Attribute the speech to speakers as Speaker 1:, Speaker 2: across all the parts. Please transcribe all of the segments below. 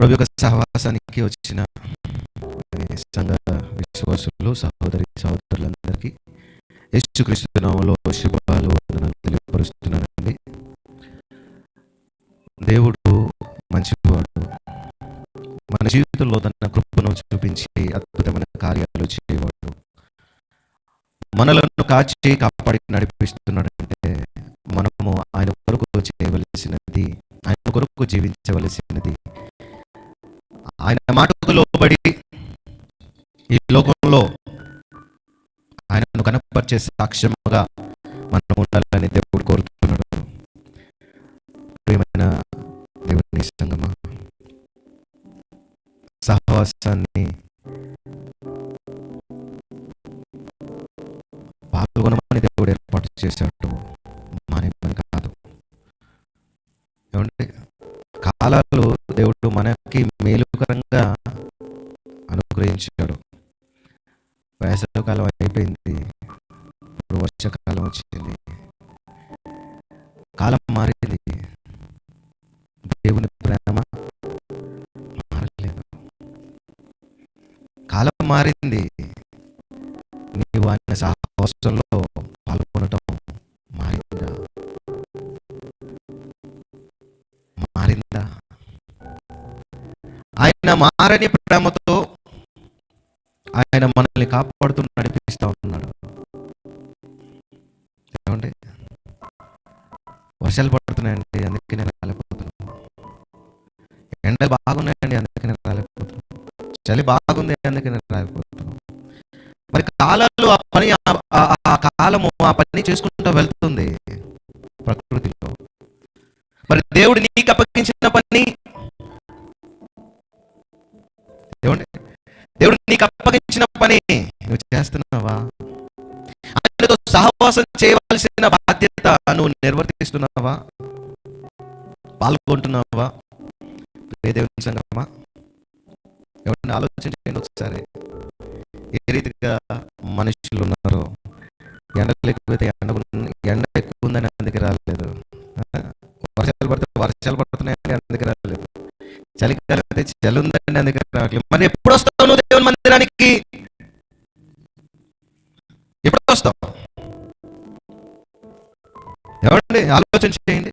Speaker 1: ప్రభు యొక్క సహవాసానికి వచ్చిన సంఘ విశ్వాసులు, సహోదరి సహోదరులందరికీ యేసుక్రీస్తు నామములో శుభాలు వందనాలు తెలియపరుస్తున్నానండి. దేవుడు మంచివాడు. మన జీవితంలో తన కృపను చూపించి అద్భుతమైన కార్యాలు చేయవాడు. మనలను కాచి కాపాడి నడిపిస్తున్నాడంటే మనము ఆయన కొరకు చేయవలసినది, ఆయన కొరకు జీవించవలసినది, ఆయన మాటకు లోబడి ఈ లోకంలో ఆయనను కనపరిచే సాక్ష్యముగా మనం ఉండాలని దేవుడు కోరుతున్నాడు. ప్రియమైన దేవుని సంగమా, సహవాసాన్ని పాల్గొనమని దేవుడు ఏర్పాటు చేశాడు, మానేమని కాదు. ఏమంటే కాలాలు దేవుడు మనకి మేలుకరంగా అనుగ్రహించాడు. వేసవికాలం అయిపోయింది, ఇప్పుడు వర్షాకాలం వచ్చింది. కాలం మారింది, దేవుని ప్రేమ మారలేదు. కాలం మారింది, నీవు ఆయన సహవాసంలో పాల్గొనటం మారిందా? ఆయన మారని ప్రేమతో ఆయన మనల్ని కాపాడుతూ నడిపిస్తూ ఉన్నాడు. ఏమండి, వర్షాలు పడుతున్నాయండి, అందుకే నేను రాలేకపోతున్నాను. ఎండలు బాగున్నాయండి, అందుకే నేను రాలేకపోతున్నాను. చలి బాగుంది, అందుకే నేను రాలేకపోతున్నాను. మరి కాలాలు ఆ పని ఆ కాలము ఆ పని చేసుకుంటూ వెళ్తుంది ప్రకృతిలో. మరి దేవుడు నీకు అప్పగించిన పని, దేవుడు నీకు అప్పగించిన పని నువ్వు చేస్తున్నావా? ఆయనతో సహవాసం చేయవలసిన బాధ్యత నువ్వు నిర్వర్తిస్తున్నావా? పాల్గొంటున్నావా? దేవుని సంగమా, ఎవరిని ఆలోచించండి ఒకసారి. ఏ రీతిగా మనుషులు ఉన్నారో. ఎండ లేకపోతే ఎండ ఎక్కువ ఉందని అందుకే రాలేదు. వర్షాలు పడితే వర్షాలు పడుతున్నాయని అందుకే రాలేదు. చలికాలం అయితే చలి ఉందండి అందుకే రావట్లేదు. మరి ఎప్పుడు వస్తావు నువ్వు దేవుని మందిరానికి? ఎప్పుడు వస్తావు? ఏమండి, ఆలోచన చేయండి.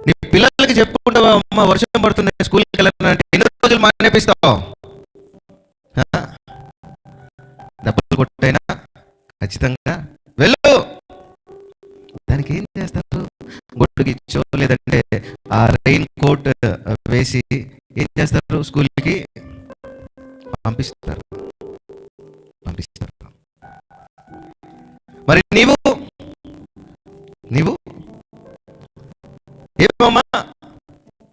Speaker 1: నీ పిల్లలకి చెప్పుకుంటావా, అమ్మ వర్షం పడుతుంది స్కూల్కి వెళ్ళాలంటే ఎన్ని రోజులు మానేపిస్తావు? డబ్బులు కొట్టైనా ఖచ్చితంగా వెళ్ళు. దానికి ఏం చేస్తారు? గొట్టుకిచ్చో లేదంటే ఆ రెయిన్ కోట్ వేసి ఏం చేస్తారు? స్కూల్కి పంపిస్తారు. మరి నీవు ఏమమ్మా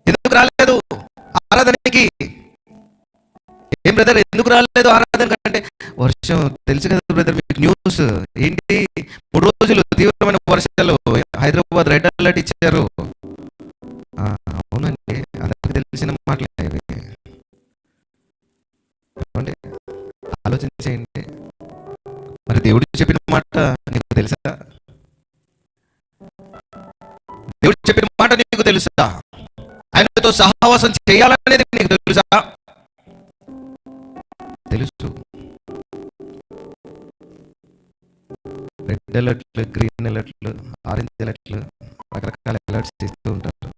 Speaker 1: ఎందుకు రాలేదు ఆరాధనకి? ఏం బ్రదర్ ఎందుకు రాలేదు ఆరాధన కంటే? వర్షం తెలుసు కదా బ్రదర్, మీకు న్యూస్ ఏంటి? 3 రోజులు తీవ్రమైన వర్షాలు, హైదరాబాద్ రెడ్ అలర్ట్ ఇచ్చారు. అవునండి, అందరికి తెలిసిన మాటలే ఇవి. ఆలోచన చేయండి. మరి దేవుడు చెప్పిన మాట నీకు తెలుసా? దేవుడు చెప్పిన మాట నీకు తెలుసా? ఆయనతో సహవాసం చేయాలనేది నీకు తెలుసా? తెలుసు. రెడ్ అలర్ట్లు, గ్రీన్ అలర్ట్లు, ఆరెంజ్ అలర్ట్లు, రకరకాల అలర్ట్స్ ఇస్తూ ఉంటారు.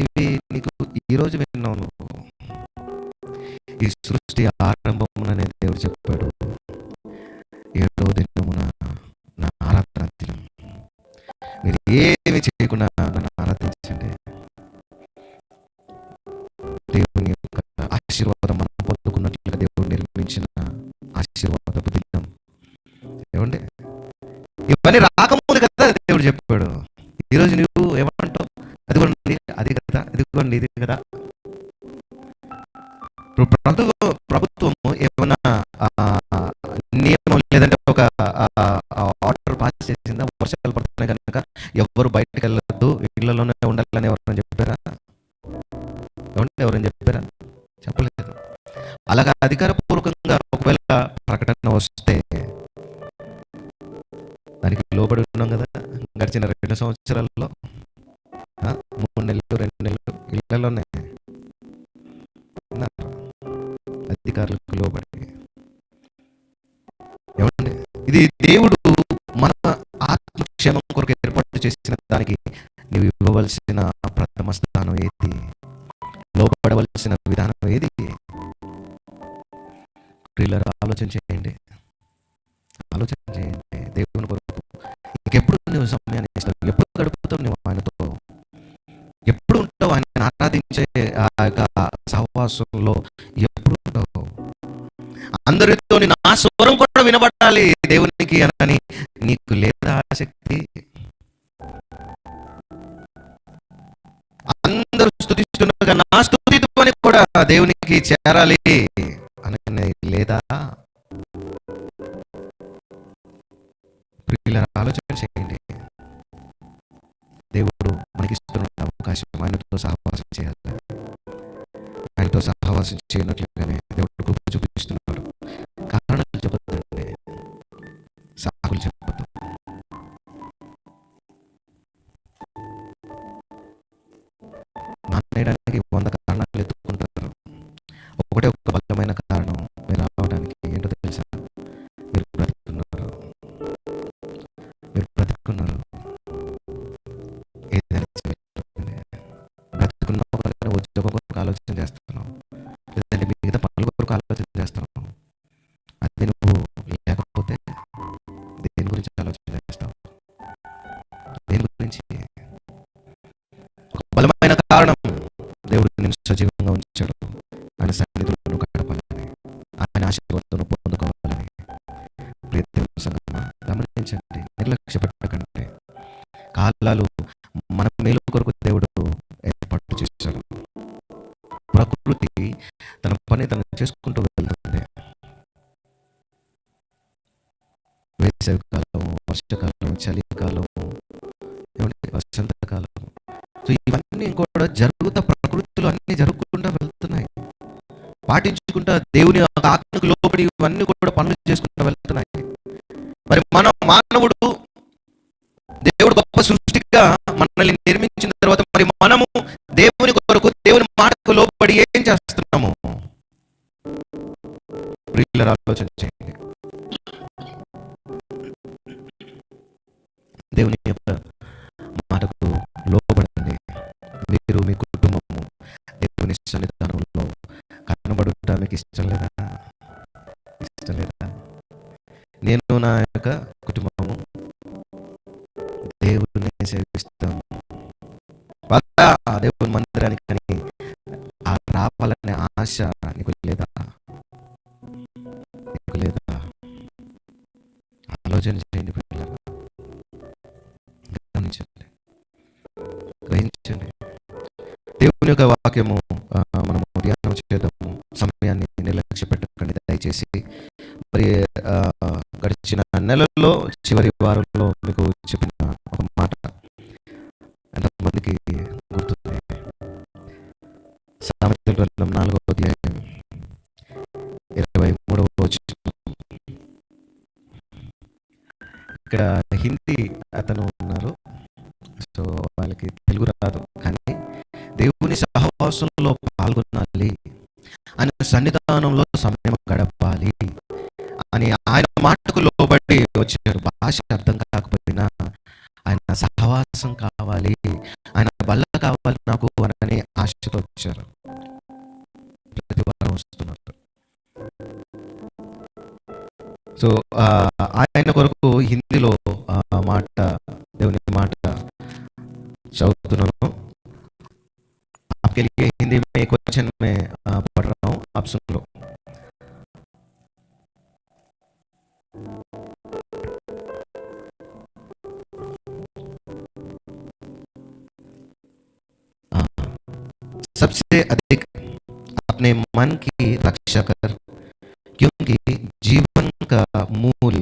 Speaker 1: ఇవి నీకు ఈరోజు విన్నావు నువ్వు. ఈ సృష్టి ఆరంభముననే దేవుడు చెప్పాడు, 7వ దినమున నా ఆరాధన దినం. మీరు ఏమి చేయకుండా నన్ను ఆరాధించండి. దేవుని యొక్క ఆశీర్వాదం మనం పొందుకున్నట్లుగా దేవుడు నిర్మించిన ఆశీర్వాదపు దినం. ఏమండి, ఇవన్నీ రాకముందు కదా దేవుడు చెప్పాడు. ఈరోజు నువ్వు ఏమంటావు? అదిగోండి అది కదా, అదిగోండి ఇది కదా. ప్రభుత్వము ఏమైనా నియమం లేదంటే ఒక ఆర్డర్ పాస్ చేసిందా? వర్షాలు పడుతున్నాయి కనుక ఎవరు బయటకు వెళ్ళొద్దు, ఇళ్లలోనే ఉండాలని ఎవరైనా చెప్పారా? ఎవరైనా చెప్పారా? చెప్పలేదు. అలాగా అధికారపూర్వకంగా ఒకవేళ ప్రకటన వస్తే దానికి లోబడి ఉన్నాం కదా. గడిచిన 2 సంవత్సరాల్లో 3 నెలలు 2 నెలలు ఇళ్లలో లోనే ఉన్నారు. అధికారులకు లోబడి. ఏమండి? ఇది దేవుడు మన ఆత్మక్షేమం కొరకు ఏర్పాటు చేసిన దానికి నీవు ఇవ్వవలసిన ప్రథమ స్థానం ఏది? లోబడవలసిన విధానం ఏది? ప్రియులారా, ఆలోచన చేయండి. ఆలోచన చేయండి. దేవుని కొరకు ఇంకెప్పుడు నువ్వు సమయాన్ని ఇస్తావు? ఎప్పుడు గడుపుతావు నువ్వు ఆయనతో? ఎప్పుడు ఉంటావు ఆయన ఆరాధించే ఆ యొక్క సహవాసంలో? ఎప్పుడు ఉంటావు? అందరితో నా స్వరం కూడా వినబడాలి దేవునికి అని నీకు లేదా ఆసక్తి? అందరూ స్తుతిస్తుండగా నా స్తుతి ధ్వని కూడా దేవునికి చేరాలి అని లేదా? ప్రియులారా, ఆలోచన చేయండి. దేవుడు మనకిస్తున్న అవకాశం ఆయనతో సహవాసం చేయాలి. ఆయనతో సహవాసం చేయనట్లుగానే దేవుడు కృప చూపిస్తున్నాడు. కారణాలు చెప్పొద్దండి, సాకులు చెప్పొద్దు. మానేయడానికి 100 కారణాలు ఎత్తుకుంటారు. ఒకటే ఒక బలమైన కారణం మీరు రావడానికి ఏంటో తెలుసా? మీరు బ్రతుకున్నారు. మీరు బ్రతుకున్నారు. ఏదైనా బ్రతుకున్న ఒకరిని ఉద్యోగం కొరకు ఆలోచన చేస్తున్నాం, లేదంటే మిగతా పనుల కొరకు ఆలోచన చేస్తున్నాం. అది నువ్వు లేకపోతే దేని గురించి ఆలోచన చేస్తావు? దేని గురించి? ఒక బలమైన కారణం, దేవుడు నిన్ను సజీవంగా ఉంచాడు. ఆయన సన్నిధిలో గడపాలని, ఆయన ఆశీర్వాదం పొందుకోవాలని. ప్రియ దేవుని సంగమా, గమనించండి, నిర్లక్ష్య పెట్టకండి. కాలాలు మన మేలు కొరకు దేవుడు ఏర్పాటు చేశాడు. ప్రకృతి తన పని తను చేసుకుంటూ వెళ్తుంది. వేసవి కాలం, వర్షాకాలం, చలికాలం, ఏమంటే వసంతకాలం. సో ఇవన్నీ కూడా జరుగుతా, ప్రకృతిలో అన్ని జరుగుకుంటూ వెళ్తున్నాయి. పాటించుకుంటా దేవుని ఆజ్ఞకు లోబడి ఇవన్నీ కూడా పనులు చేసుకుంటూ వెళ్తున్నాయి. మరి మానవుడు దేవుడు గొప్ప సృష్టిగా మనల్ని నిర్మించిన తర్వాత మరి మనము దేవుని కొరకు, దేవుని మాటకు లోబడి ఏం చేస్తున్నాము? ప్రియులారా, ఆలోచన చేయండి. దేవుని యొక్క మాటకు లోబడండి. మీరు, మీ కుటుంబము దేవుని సన్నిధానంలో కనబడుట మీకు ఇష్టం లేదా? ఇష్టం లేదా? నేను, నా యొక్క కుటుంబము దేవుడిని సేవిస్తాము. దేవుని మందిరానికి అని రావాలనే ఆశ నీకు లేదా? నీకు లేదా? ఆలోచన చేయండి పిల్లలు, గమనించండి, గ్రహించండి. దేవుని యొక్క వాక్యము మనము ధ్యానం చేద్దాము. సమయాన్ని నిర్లక్ష్య పెట్టకండి దయచేసి. మరి గడిచిన నెలల్లో చివరి వారంలో మీకు చెప్పిన ఒక మాట ఎంతమందికి గుర్తుంది? సామెతల గ్రంథం 4వ అధ్యాయం 23వ వచనం. ఇక్కడ హిందీ అతను ఉన్నారు, సో వాళ్ళకి తెలుగు రాదు, కానీ దేవుని సహవాసంలో పాల్గొనాలి, ఆయన సన్నిధానంలో సమయం గడపాలి అని ఆయన మాటకు లోబడి వచ్చారు. భాష అర్థం కాకపోయినా ఆయన సహవాసం కావాలి, ఆయన బల్ల కావాలి నాకు అని ఆశతో వచ్చారు. ప్రతి వారం వస్తున్నారు. సో ఆయన కొరకు హిందీలో మాట, దేవుని మాట चौथुनो आपके लिए हिंदी में क्वेश्चन में पढ़ रहा हूँ, आप सुन लो। सबसे अधिक अपने मन की रक्षा कर, क्योंकि जीवन का मूल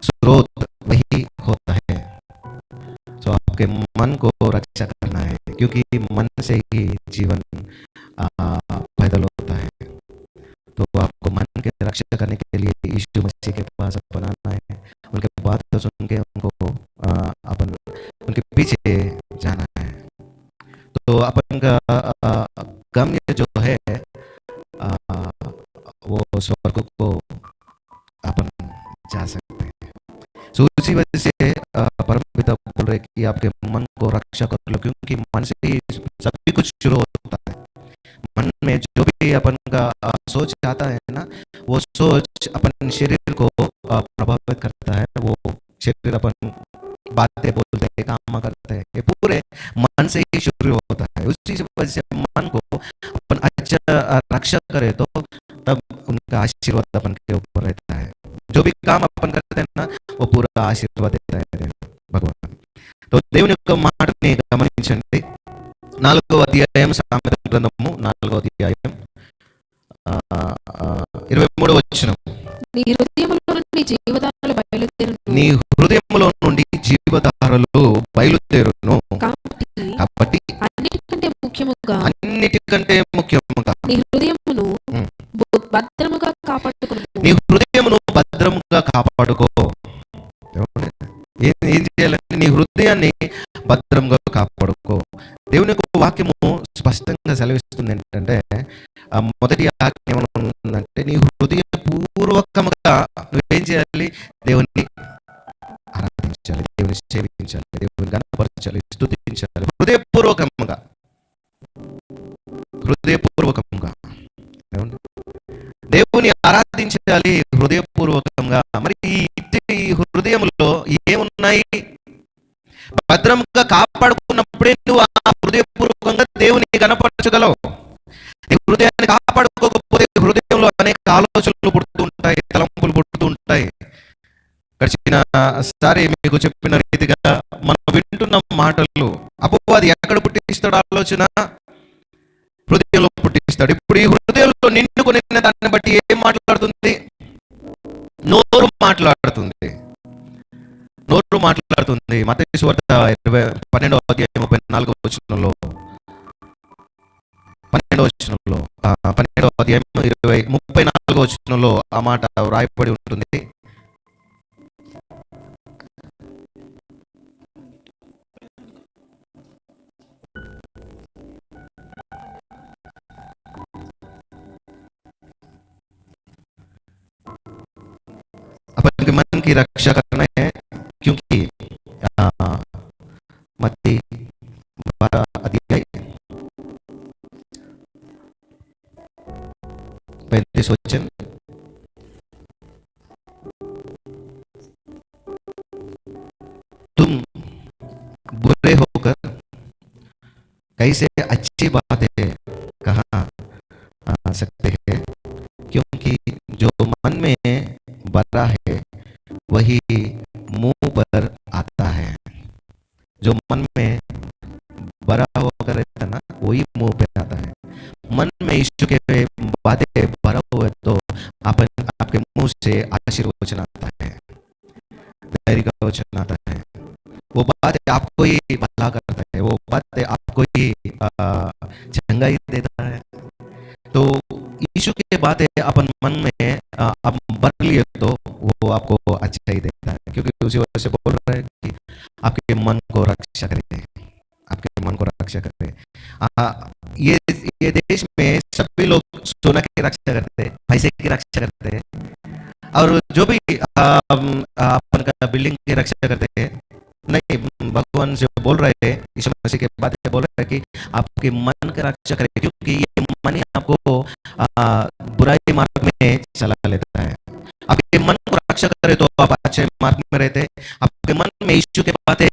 Speaker 1: स्रोत वही होता है। तो आपके मन को रक्षा करना है, क्योंकि मन से ही जीवन पैदा होता है। तो आपको मन की रक्षा करने के लिए यीशु मसीह के पास बनाना है, उनके बात सुन के उनको अपन उनके पीछे जाना है। अपन का गम्य जो है वो स्वर्ग को अपन जा सकते हैं। सो उसी वजह से परमपिता बोल रहे कि आपके मन को रक्षा कर लो, क्योंकि मन से ही सभी कुछ शुरू होता है। मन में जो भी अपन का सोच आता है ना, वो सोच अपन शरीर को प्रभावित करता है। वो शरीर अपन बातें बोलते हैं, काम करते हैं, ये पूरे मन से ही शुरू होता है। उसी वजह से मन को अपन अच्छा रक्षा करे तो तब उनका आशीर्वाद अपन के ऊपर रहता है। जो भी काम अपन करते हैं ना, वो पूरा ఆశీర్వాద భగవాన్. తో దేవుని యొక్క మాటని గమనించండి. 4వ అధ్యాయం సామెతల గ్రంథము 4వ అధ్యాయం 23వ వచనం. నీ హృదయములో నుండి జీవధారలు బయలుదేరును కాబట్టి అన్నిటికంటే ముఖ్యముగా నీ హృదయమును భద్రముగా కాపాడుకో. ఏం చేయాలంటే నీ హృదయాన్ని భద్రంగా కాపాడుకో. దేవుని యొక్క వాక్యము స్పష్టంగా సెలవిస్తుంది ఏంటంటే, మొదటి ఆజ్ఞ ఏమనుందంటే, నీ హృదయ పూర్వకముగా నువ్వేం చేయాలి? దేవుని ఆరాధించాలి, దేవుని సేవించాలి, దేవుని గణపరచాలి, స్తుతించాలి హృదయపూర్వకంగా. దేవుని ఆరాధించాలి హృదయపూర్వకంగా. మరి ఈ హృదయంలో ఏమున్నాయి? భద్రంగా కాపాడుకున్నప్పుడే నువ్వు ఆ హృదయపూర్వకంగా దేవుని గణపరచగలవు. నీ హృదయాన్ని కాపాడుకోకపోతే హృదయంలో అనేక ఆలోచనలు పుడుతూ ఉంటాయి, తలంపులు పుడుతూ ఉంటాయి. గడిచిన సారి మీకు చెప్పిన రీతిగా మనం వింటున్న మాటలు అపవాది ఎక్కడ పుట్టిస్తాడు? ఆలోచన హృదయంలో పుట్టిస్తాడు. ఇప్పుడు ఈ హృదయంలో నిండుకొని దాన్ని బట్టి ఏం మాట్లాడుతుంది? నోరు మాట్లాడుతుంది. మత్తయి సువార్త 12వ అధ్యాయం 34వ వచనంలో 12వ అధ్యాయం 34వ వచనంలో ఆ మాట వ్రాయబడి ఉంటుంది. अपन मन की रक्षा करना है, क्योंकि मत्ती 12 अध्याय 35 वचन. तुम बुरे होकर कैसे अच्छी बातें कहा सकते हैं, क्योंकि जो मन में भरा है वही मुंह पर आता है. जो मन में भरा होकर रहता है ना, वही मुंह पे आता है. मन में ईश्वर के बातें भरा हुआ है तो आपके मुंह से आशीर्वचन आता है, धैर्य का वचन आता है. वो बातें आपको ही भला करता है, वो बातें आपको ही चंगाई देता है. तो यीशु की बातें अपन मन में आप भर लिए तो वो आपको अच्छा ही देता है, क्योंकि उसी वजह से बोल रहा है कि आपके मन को रक्षा करे, आपके मन को रक्षा करे. ये देश में सभी लोग सोना की रक्षा करते हैं, पैसे की रक्षा करते हैं, और जो भी अपन का बिल्डिंग की रक्षा करते हैं. नहीं, भगवान से बोल रहे हैं, यीशु मसीह के बातें बोल रहे हैं कि आपके मन की रक्षा करें, क्योंकि ये मन ही आपको बुराई मार्ग में चला लेता है. आपके मन को रक्षा करे तो आप अच्छे मार्ग में रहते. आपके मन में यीशु के बातें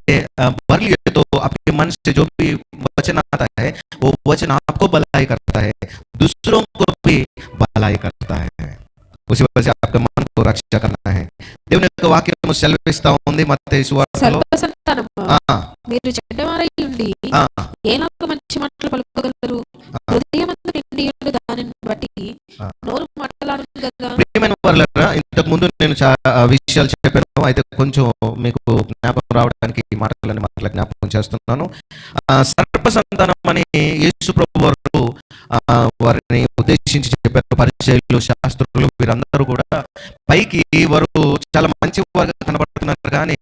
Speaker 1: भर लिए तो आपके मन से जो भी वचन आता है वो वचन आपको भलाई करता है, दूसरों को भी भलाई करता है. उसी वजह से आपके मन को रक्षा करना है. దేవుని యొక్క వాక్యం సెలవిస్తా ఉంది మత్తయి సువార్తలో,
Speaker 2: మీరు చెడ్డవారై ఉండి ఏలాగ మంచి మాటలు పలుకగలరు? హృదయమందు నిండి ఉండు దానిని బట్టి నోరు మాట్లాడును కదా.
Speaker 1: ప్రియమైన వారలారా, ఇంతకు ముందు నేను విషయాలు చెప్పాను, అయితే కొంచెం మీకు జ్ఞాపకం రావడానికి ఈ మాటలని మాటల జ్ఞాపకం చేస్తున్నాను. సర్ప సంతానం అని యేసు ప్రభు వారు వారిని ఉద్దేశించి చెప్పారు. పరిచయులు, శాస్త్రులు వీరందరూ కూడా పైకి వారు చాలా మంచి వారుగా కనబడుతున్నారు, కానీ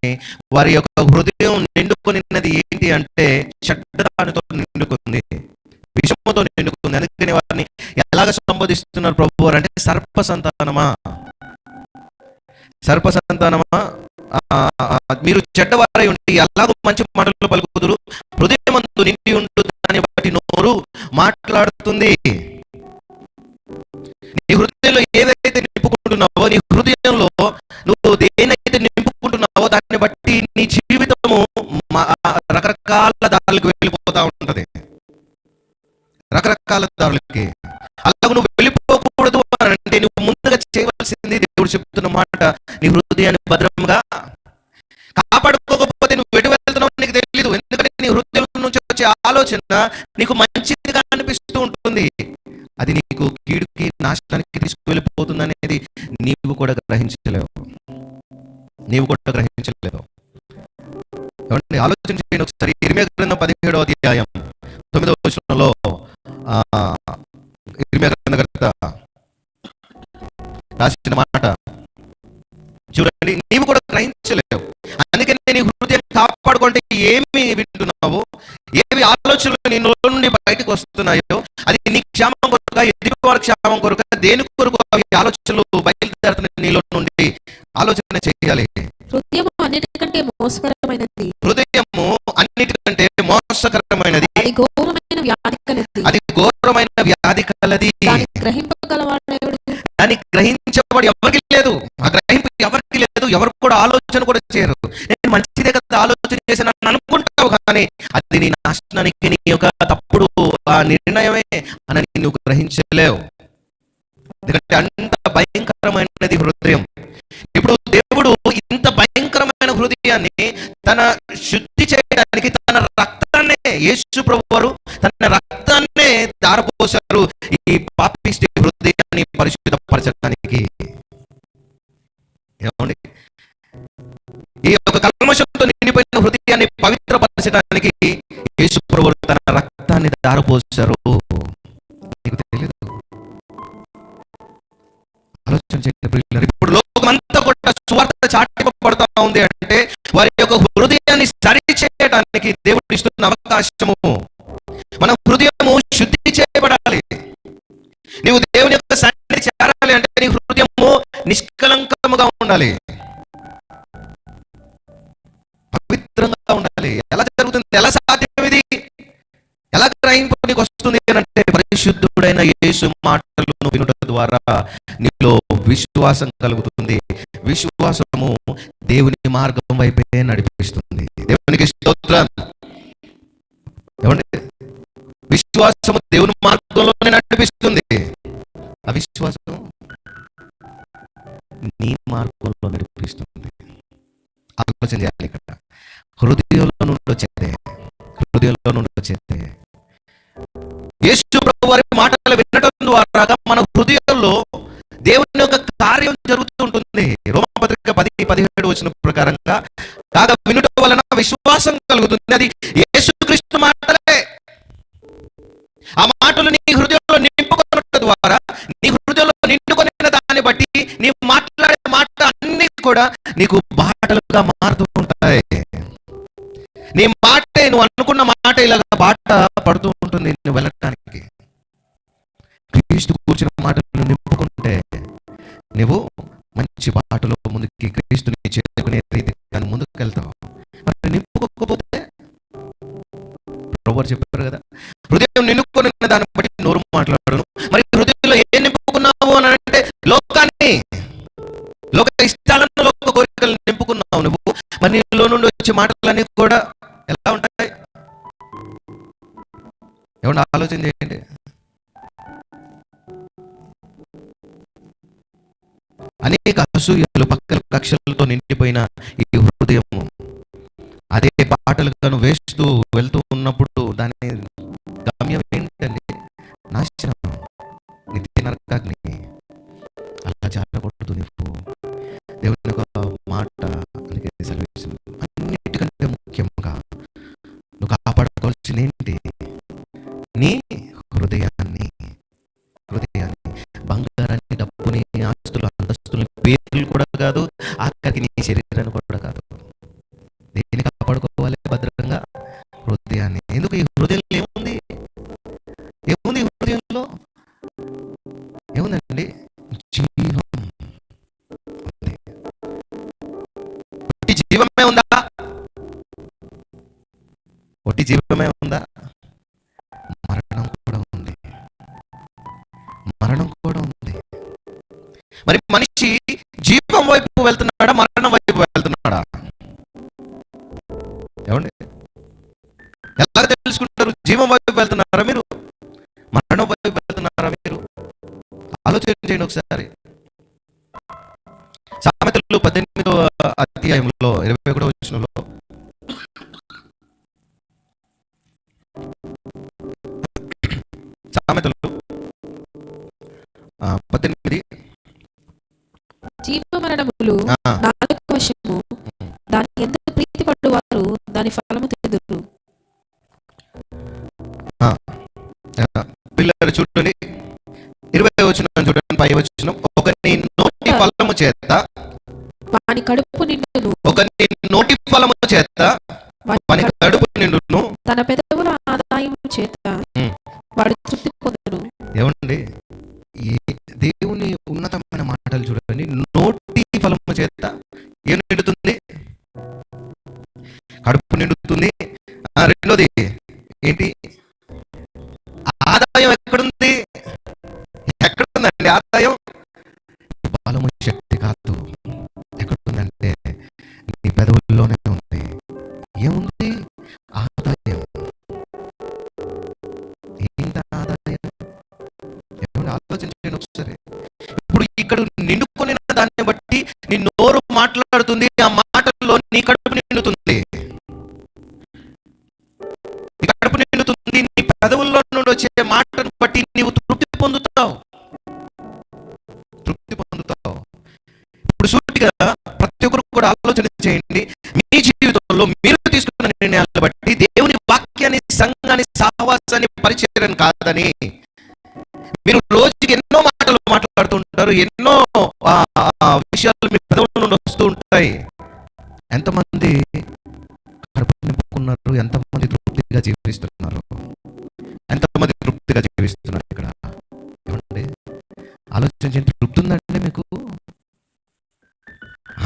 Speaker 1: వారి యొక్క హృదయం నిండుకొనిన్నది ఏంటి అంటే చెడ్డదానితో నిండుకుంది. శ్రమతో నిండుకుంది. అందుకని వారిని ఎలాగ సంబోధిస్తున్నారు ప్రభువారు అంటే, సర్ప సంతానమా, సర్ప సంతానమా, మీరు చెడ్డవారై ఉండి ఎలాగో మంచి మాటలు పలుకుదురు, హృదయమందు నిండి ఉండు దాన్ని బట్టి నోరు మాట్లాడుతుంది. నీ హృదయంలో ఏదైతే నింపుకుంటున్నావో, నీ హృదయంలో నువ్వు దేనైతే నింపుకుంటున్నావో దాన్ని బట్టి నీ జీవితము రకరకాల దారులకు వెళ్ళిపోతా ఉంటది, రకరకాల దారులకి. అలాగ నువ్వు వెళ్ళిపోకూడదు అని అంటే నువ్వు ముందుగా చేయవలసింది, దేవుడు చెప్తున్న మాట, నీ హృదయాన్ని భద్రంగా కాపాడుకోకపోతే నువ్వు ఎటు వెళ్తున్నావు నీకు తెలియదు. ఎందుకంటే నీ హృదయం నుంచి వచ్చే ఆలోచన నీకు మంచిదిగా అనిపిస్తూ ఉంటుంది, అది నీకు కీడుకి నాశనానికి తీసుకువెళ్ళిపోతుంది అనేది నీవు కూడా గ్రహించలేవు, నీవు కూడా గ్రహించలేవు. ఆలోచన చేయండి ఒకసారి. ఇర్మియా గ్రంథం 17వ అధ్యాయం 9వ వచనంలో ఇర్మియా గ్రంథకర్త రాసిన మాట చూడండి, నీవు కూడా గ్రహించలేవు. అందుకని నీ హృదయం కాపాడుకుంటే ఏమి వింటున్నావో, ఏవి ఆలోచనలు నీ నోటి నుండి బయటకు వస్తున్నాయో, అది నీ క్షేమం కొరక, ఎదుటి వారి క్షేమం కొరక, దేని కొరకు అవి ఆలోచనలు బయలుదేరుతున్న నీలో నుండి ఆలోచన చేయాలి.
Speaker 2: హృదయము అన్నిటికంటే మోసకరమైనది,
Speaker 1: హృదయము అన్నిటికంటే మోసకరమైనది,
Speaker 2: అది ఘోరమైన వ్యాధి కలది,
Speaker 1: అది ఘోరమైన వ్యాధి కలది.
Speaker 2: దాన్ని గ్రహింపగలవాడు,
Speaker 1: దాన్ని గ్రహించబడి ఎవరికి లేదు, ఆ గ్రహింపు ఎవరికి లేదు, ఎవరు కూడా ఆలోచన కూడా చేయరు. నేను మంచిదే కదా ఆలోచన చేసిన అనుకుంటావు, కానీ అది నీ నాశనానికి నీ యొక్క తప్పుడు ఆ నిర్ణయమే అని నువ్వు గ్రహించలేవు. ఎందుకంటే అంత భయంకరమైనది హృదయం. ఇప్పుడు దేవుడు ఇంత భయంకరమైన హృదయాన్ని తన శుద్ధి చేయడానికి తన రక్తాన్నే, యేసు ప్రభువారు తన రక్తాన్నే దారపోశారు ఈ పాపిష్టి హృదయాన్ని పరిశుద్ధపరచడానికి. ఏమండి, ఈ యొక్క కల్మషంతో నిండిపోయిన హృదయాన్ని పవిత్రపరచడానికి యేసు ప్రభువారు తన రక్తాన్ని దారపోశారు. నీకు తెలియదు, ఆలోచన చేయండి ప్రియులారా. ఇప్పుడు లోకమంతా కూడా సువార్త చాటింపబడతా ఉంది అంటే వారి యొక్క హృదయాన్ని సరి చేయడానికి దేవుడు ఇస్తున్న అవకాశము. మన హృదయము శుద్ధి చేయబడాలి. నీవు దేవుని యొక్క సన్నిధి చేరాలి అంటే నీ హృదయము నిష్కలంకముగా ఉండాలి, పవిత్రంగా ఉండాలి. ఎలా జరుగుతుంది, ఎలా సాధ్యం ఇది, ఎలా గ్రహింపు నీకు వస్తుంది అంటే పరిశుద్ధుడైన యేసు మాటలను వినుట ద్వారా నీలో విశ్వాసం కలుగుతుంది. విశ్వాసము దేవుని మార్గం వైపే నడిపిస్తుంది. దేవునికి స్తోత్రం. విశ్వాసము దేవుని మార్గంలోనే నడిపిస్తుంది. అవిశ్వాసం నీ మార్గంలో నడిపిస్తుంది. ఆలోచన చేయాలి. ఇక్కడ హృదయంలో నుండి వచ్చేదే, హృదయంలో నుండి వచ్చేదే. యేసు ప్రభువారి మాటలు వినడం ద్వారా మన హృదయంలో దేవుని యొక్క కార్యం జరుగుతూ ఉంటుంది. రోమపత్రిక 10:17 వచనం ప్రకారంగా, కాగా వినుట వలన విశ్వాసం కలుగుతుంది. అది యేసుక్రీస్తు మాటలే. ఆ మాటలు నీ హృదయంలో నింపుకొనుట ద్వారా, నీ హృదయంలో నిండుకొనిన దాన్ని బట్టి నీ మాట్లాడే మాట అన్ని కూడా నీకు బాటలుగా మారుతూ ఉంటాయి. నీ మాటే, నువ్వు అనుకున్న మాట ఇలాగ బాట పడుతూ ఉంటుంది నువ్వు వెళ్ళటానికి. క్రీస్తు కూర్చున్న మాటలు నింపుకుంటే నువ్వు మంచి బాటలో ముందుకి క్రీస్తుని చేరుకునే రీతిగా ముందుకు వెళ్తావు. మరి నింపుకోకపోతే ప్రభువు చెప్పారు కదా, హృదయం నింపుకొని దాన్ని బట్టి నోరు మాట్లాడను. మరి హృదయంలో ఏం నింపుకున్నావు అని అంటే లోకాన్ని, లోక ఇష్టాలను, లోక కోరికలను నింపుకున్నావు నువ్వు. మరి నీలో నుండి వచ్చే మాటలన్నీ కూడా ఎలా ఉంటాయి? ఏమన్నా ఆలోచన చేయండి. అనేక అసూయలు, పక్కల కక్షలతో నిండిపోయిన ఈ హృదయము అదే పాటలుగాను వేస్తూ వెళ్తూ ఉన్నప్పుడు దాని గమ్యం ఏంటండి? నాశనం, నిత్య నరకాగ్ని. అలా జారకూడదు నువ్వు. దేవుని యొక్క మాట అందుకే సెలవిస్తుంది. అన్నిటికంటే ముఖ్యంగా నువ్వు కాపాడుకోవాల్సింది ఏంటి? నీ హృదయాన్ని. హృదయాన్ని, బంగారాన్ని, డబ్బుని, ఆస్తులు, అంతస్తులు, పేర్లు కూడా కాదు, ఆఖరికి నీ శరీరాన్ని కూడా కాదు. దేన్ని కాపాడుకోవాలి భద్రంగా? హృదయాన్ని. ఎందుకు ఈ మరి మనిషి జీవం వైపు వెళ్తున్నాడా, మరణం వైపు వెళ్తున్నాడా? ఏమండి, ఎలా తెలుసుకుంటారు? జీవం వైపు వెళ్తున్నారా మీరు, మరణం వైపు వెళ్తున్నారా మీరు? ఆలోచన చేయండి ఒకసారి. సామెతలు 18వ అధ్యాయంలో 21వ వచనంలో సామెతలు 18
Speaker 2: జీవ మరణములు నాలుక వశము, దాని యందు ప్రీతి పడువారు దాని ఫలము తిందురు.
Speaker 1: పిల్లలు చూడండి, 20వ వచనం చూడండి, 5వ వచనం. ఒకని నోటి ఫలము చేత
Speaker 2: వాని కడుపు నిండును,
Speaker 1: ఒకని నోటి ఫలము చేత వాని కడుపు నిండును,
Speaker 2: తన పెదవుల ఆదాయము చేత వాడు తృప్తి పొందును.
Speaker 1: ఏమండి, ఈ దేవుని ఉన్నతమైన మాటలు చూడండి. నోటి ఫలము చేత ఏం నిండుతుంది? కడుపు నిండుతుంది. రెండోది ఏంటి? ఆదాయం ఎక్కడుంది? ఎక్కడుందండి ఆదాయం? బలము, శక్తి కాదు. ఎక్కడుందంటే నీ పెదవుల్లోనే ఉంది. ఏముంది? ఆదాయం. ఏంటి ఆదాయం? ఏమన్నా ఆలోచించండి ఒకసారి. ఇప్పుడు ఇక్కడ నిండుకొని దాన్ని బట్టి నీ నోరు మాట్లాడుతుంది, ఆ మాటల్లో నీ కడుపు నిండుతుంది. నీ కడుపు నిండుతుంది. నీ పెదవుల్లో నుండి వచ్చే మాటను బట్టి నీవు తృప్తి పొందుతావు. ఇప్పుడు సూటిగా ప్రతి ఒక్కరు కూడా ఆలోచన చేయండి. మీ జీవితంలో మీరు తీసుకున్న నిర్ణయాలను బట్టి దేవుని వాక్యాన్ని, సంఘాన్ని, సహవాసాన్ని, పరిచర్యను కాదని మీరు రోజుకి ఎన్నో మాటలు మాట్లాడుతుంటారు. ఎన్నో విషయాలు మీ పెదవుల నుండి వస్తూ ఉంటాయి. ఎంతమంది కడుపు నింపుకున్నారు? ఎంతమంది తృప్తిగా జీవిస్తున్నారు? ఎంతమంది తృప్తిగా జీవిస్తున్నారు? ఇక్కడ ఏమండి, ఆలోచించండి. తృప్తి ఉందండి మీకు?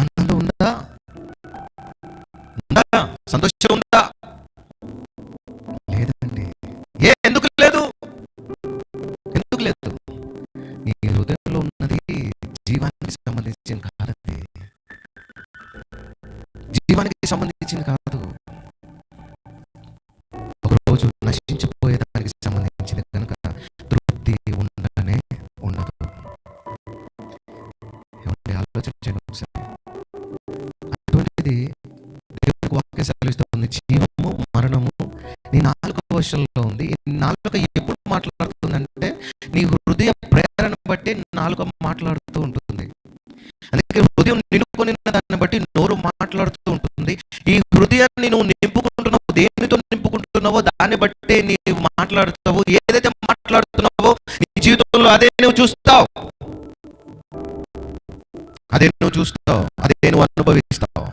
Speaker 1: ఆనందం ఉందా? ఉందా? సంతోషం ఉందా? లేదండి. ఎందుకు లేదు? ఎందుకు లేదు? నీ హృదయంలో ఉన్నది జీవానికి సంబంధించిన కాదండి. జీవానికి సంబంధించింది కాదు. ఒకరోజు నశించిపోయేదానికి సంబంధించింది కనుక తృప్తి ఉండనే ఉండదు. ఏమంటే ఆలోచించండి ఒకసారి. అటువంటిది దేవునికి వాక్యం సెలవిస్తుంది. జీవము, మరణము నీ నాలుక వశంలో ఉంది. ఈ నాలుక ఎప్పుడు మాట్లాడుతుందంటే నీ హృదయ ప్రేరణ బట్టి నాలుక మాట్లాడుతూ ఉంటుంది. అందుకే హృదయం నింపుకొని దాన్ని బట్టి నోరు మాట్లాడుతూ ఉంటుంది. ఈ హృదయాన్ని నువ్వు నింపుకుంటున్నావు, దేనితో నింపుకుంటున్నావో దాన్ని బట్టే నీవు మాట్లాడుతావు. ఏదైతే మాట్లాడుతున్నావో నీ జీవితంలో అదే నువ్వు చూస్తావు, అదే నువ్వు చూస్తావు, అదే నువ్వు అనుభవిస్తావు.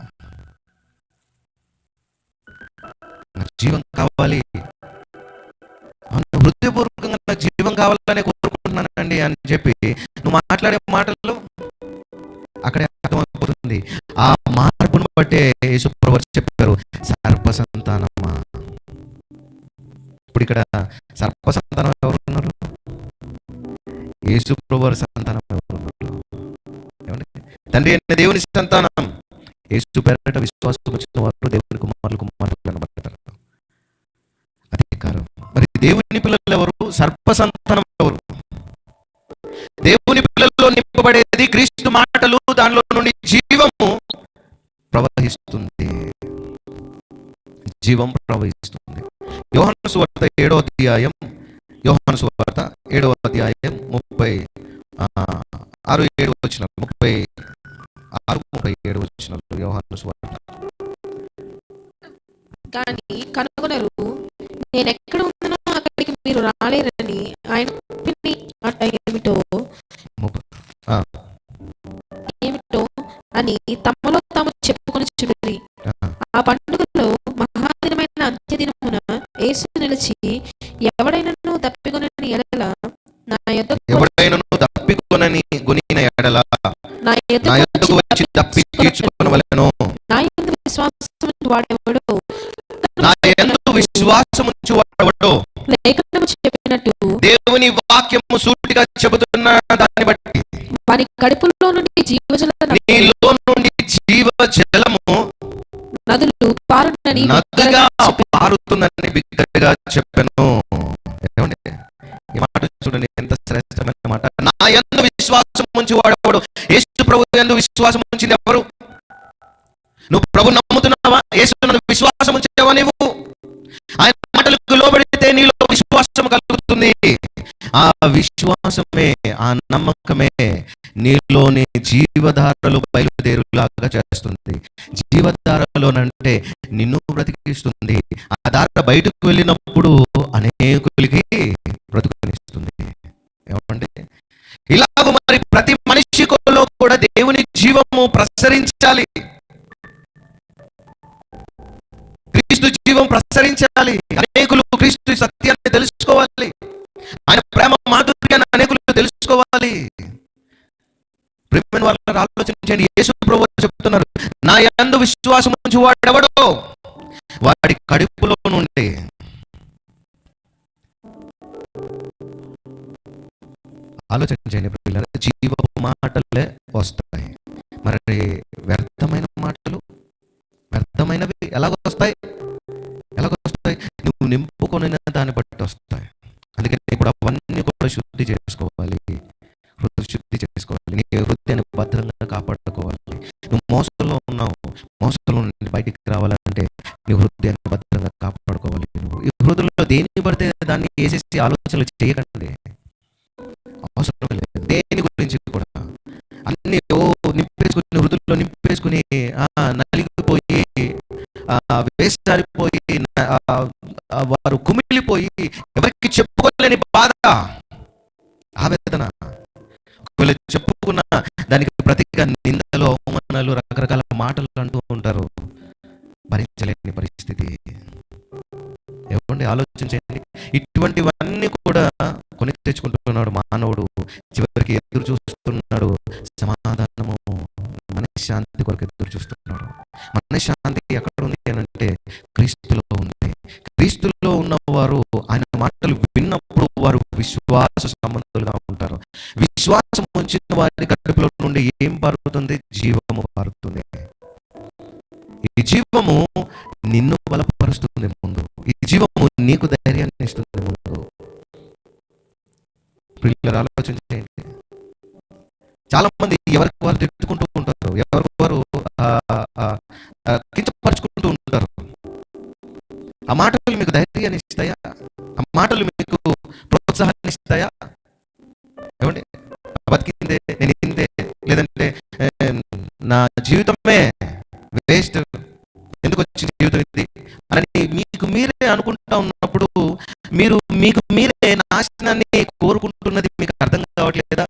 Speaker 1: నాకు జీవం కావాలి, హృదయపూర్వకంగా నాకు జీవం కావాలని కోరుకుంటున్నానండి అని చెప్పి నువ్వు మాట్లాడే మాటల్లో అక్కడే అర్థమైపోతుంది. ఆ మార్పును బట్టే యేసుప్రభువు చెప్పారు, సర్ప సంతానమా. ఇప్పుడు ఇక్కడ సర్ప సంతానం ఎవరున్నారు? యేసుప్రభువు సంతానం ఎవరున్నారు? తండ్రి అయిన దేవుని సంతానం. యేసు పేరట విశ్వాసం వచ్చిన వారు దేవుని కుమారులు, కుమారులు అనబడతారు. అధికారం. మరి దేవుని పిల్లలు ఎవరు? సర్ప సంతానం ఎవరు? దేవుని పిల్లల్లో నింపబడేది క్రీస్తు మాటలు. దానిలో నుండి జీవము ప్రవహిస్తుంది. జీవం ప్రవహిస్తుంది. యోహాను సువార్త 7వ అధ్యాయం 36-37 వచనాలు, 36-37 వచనాలు యోహాను సువార్త.
Speaker 2: కానీ కనుగొనరు, నేను ఎక్కడ ఉన్నానో అక్కడికి మీరు రాలేరని ఆయన ఏమిటో అని తమలో తాము చెప్పుకొని చుండిరి. ఆ పండుగలో మహాదినమైన అంత్యదినమున యేసు నిలిచి, ఎవడైనను తప్పికొనని ఎడల నా యొద్దకు నా యొద్దకు వచ్చి తప్పి తీర్చుకొనవలెను. నా యందు విశ్వాసముంచు వాడెవడో లేఖనము చెప్పినట్టు దేవుని వాక్యము సూటిగా చెబుతున్న దాన్ని బట్టి వాని కడుపులో నుండి జీవజల
Speaker 1: నీలో నుండి జీవజలము
Speaker 2: నదులు పారునని
Speaker 1: నదిగా పారుతుందని బిగ్గరగా చెప్పాను. ఏమండి ఈ మాట చూడండి, ఎంత శ్రేష్టమైన మాట. నా యందు విశ్వాసం ఉంచి వాడేవాడు. యేసు ప్రభు యందు విశ్వాసం ఉంచింది ఎవరు? నువ్వు ప్రభు నమ్ముతున్నావా? యేసు నందు విశ్వాసం ఉంచావా? నీవు ఆయన మాటలకు లోబడితే నీలో విశ్వాసం కలుగుతుంది. ఆ విశ్వాసమే, ఆ నమ్మకమే నీలోని జీవధారలు బయలుదేరులాగా చేస్తుంది. జీవధారలోనంటే నిన్ను బ్రతికిస్తుంది. ఆ ధార బయటకు వెళ్ళినప్పుడు అనేకులకి బ్రతుకునిస్తుంది. ఏమంటే ఇలాగ మరి ప్రతి మనిషిలో కూడా దేవుని జీవము ప్రసరించాలి, క్రీస్తు జీవం ప్రసరించాలి. అనేకులు క్రీస్తు సత్యాన్ని తెలుసుకోవాలి, ఆయన ప్రేమ మాధుర్యాన్ని అనేకులు తెలుసుకోవాలి. ప్రియమైన వారు ఆలోచించండి, యేసు ప్రభువు చెప్తున్నారు, నా యందు విశ్వాసం ఉంచి వాడెవడో వాడి కడుపులో నుండి ఆలోచించండి పిల్లలు, జీవపు మాటలే వస్తాయి. మరి వ్యర్థమైన మాటలు, వ్యర్థమైనవి ఎలాగొస్తాయి? నువ్వు నింపుకొని దాన్ని బట్టి వస్తాయి. అందుకని ఇప్పుడు అవన్నీ కూడా శుద్ధి చేసుకోవాలి, శుద్ధి చేసుకోవాలి. నీ హృదయాన్ని భద్రంగా కాపాడుకోవాలి. నువ్వు మోసంలో ఉన్నావు, మోసంలో నుండి బయటికి రావాలంటే నీ హృదయాన్ని భద్రంగా కాపాడుకోవాలి. నువ్వు ఈ హృదయంలో దేన్ని పడితే దాన్ని వేసేసి ఆలోచనలు చేయకండి, అవసరం లేదు. దేని గురించి కూడా అన్ని నింపేసుకుని, హృదయంలో నింపేసుకుని నలిగిపోయి, వేసారిపోయి, వారు కుమిలిపోయి, ఎవరికి చెప్పుకోలేని బాధ, ఆవేదన. ఒకవేళ చెప్పుకున్న దానికి ప్రతిగా నిందలు, అవమానాలు, రకరకాల మాటలు అంటూ ఉంటారు. భరించలేని పరిస్థితి. ఏమండి ఆలోచించండి, ఇటువంటివన్నీ కూడా కొని తెచ్చుకుంటున్నాడు మానవుడు. చివరికి ఎదురు చూస్తున్నాడు సమాధానము, మనశ్శాంతి కొరకు ఎదురు చూస్తున్నాడు. మనశ్శాంతి ఎక్కడ ఉంది అంటే క్రీస్తులో ఉంది. క్రీస్తులో ఉన్నవారు ఆయన మాటలు విన్నప్పుడు వారు విశ్వాస సంబంధులుగా ఉంటారు. విశ్వాసం ఉంచిన వారి కడుపులో నుండి ఏం పారుతుంది? జీవము పారుతుంది. ఈ జీవము నిన్ను బలపరుస్తుంది ముందు, ఈ జీవము నీకు ధైర్యాన్ని ఇస్తుంది ముందు. పిల్లలు ఆలోచించండి, చాలా మంది ఎవరికి వారు తిట్టుకుంటూ ఉంటారు, ఎవరికి వారు కించపరుచుకుంటూ ఉంటారు. ఆ మాటలు మీకు ధైర్యాన్ని ఇస్తాయా? ఆ మాటలు మీకు ప్రోత్సాహాన్ని ఇస్తాయా? ఏమండి బతికిందే, నేను ఇంతే, లేదంటే నా జీవితమే వేస్ట్, ఎందుకు వచ్చిన జీవితం ఇది అని మీకు మీరే అనుకుంటా ఉన్నప్పుడు మీకు మీరే నాశనాన్ని కోరుకుంటున్నది మీకు అర్థం కావట్లేదా?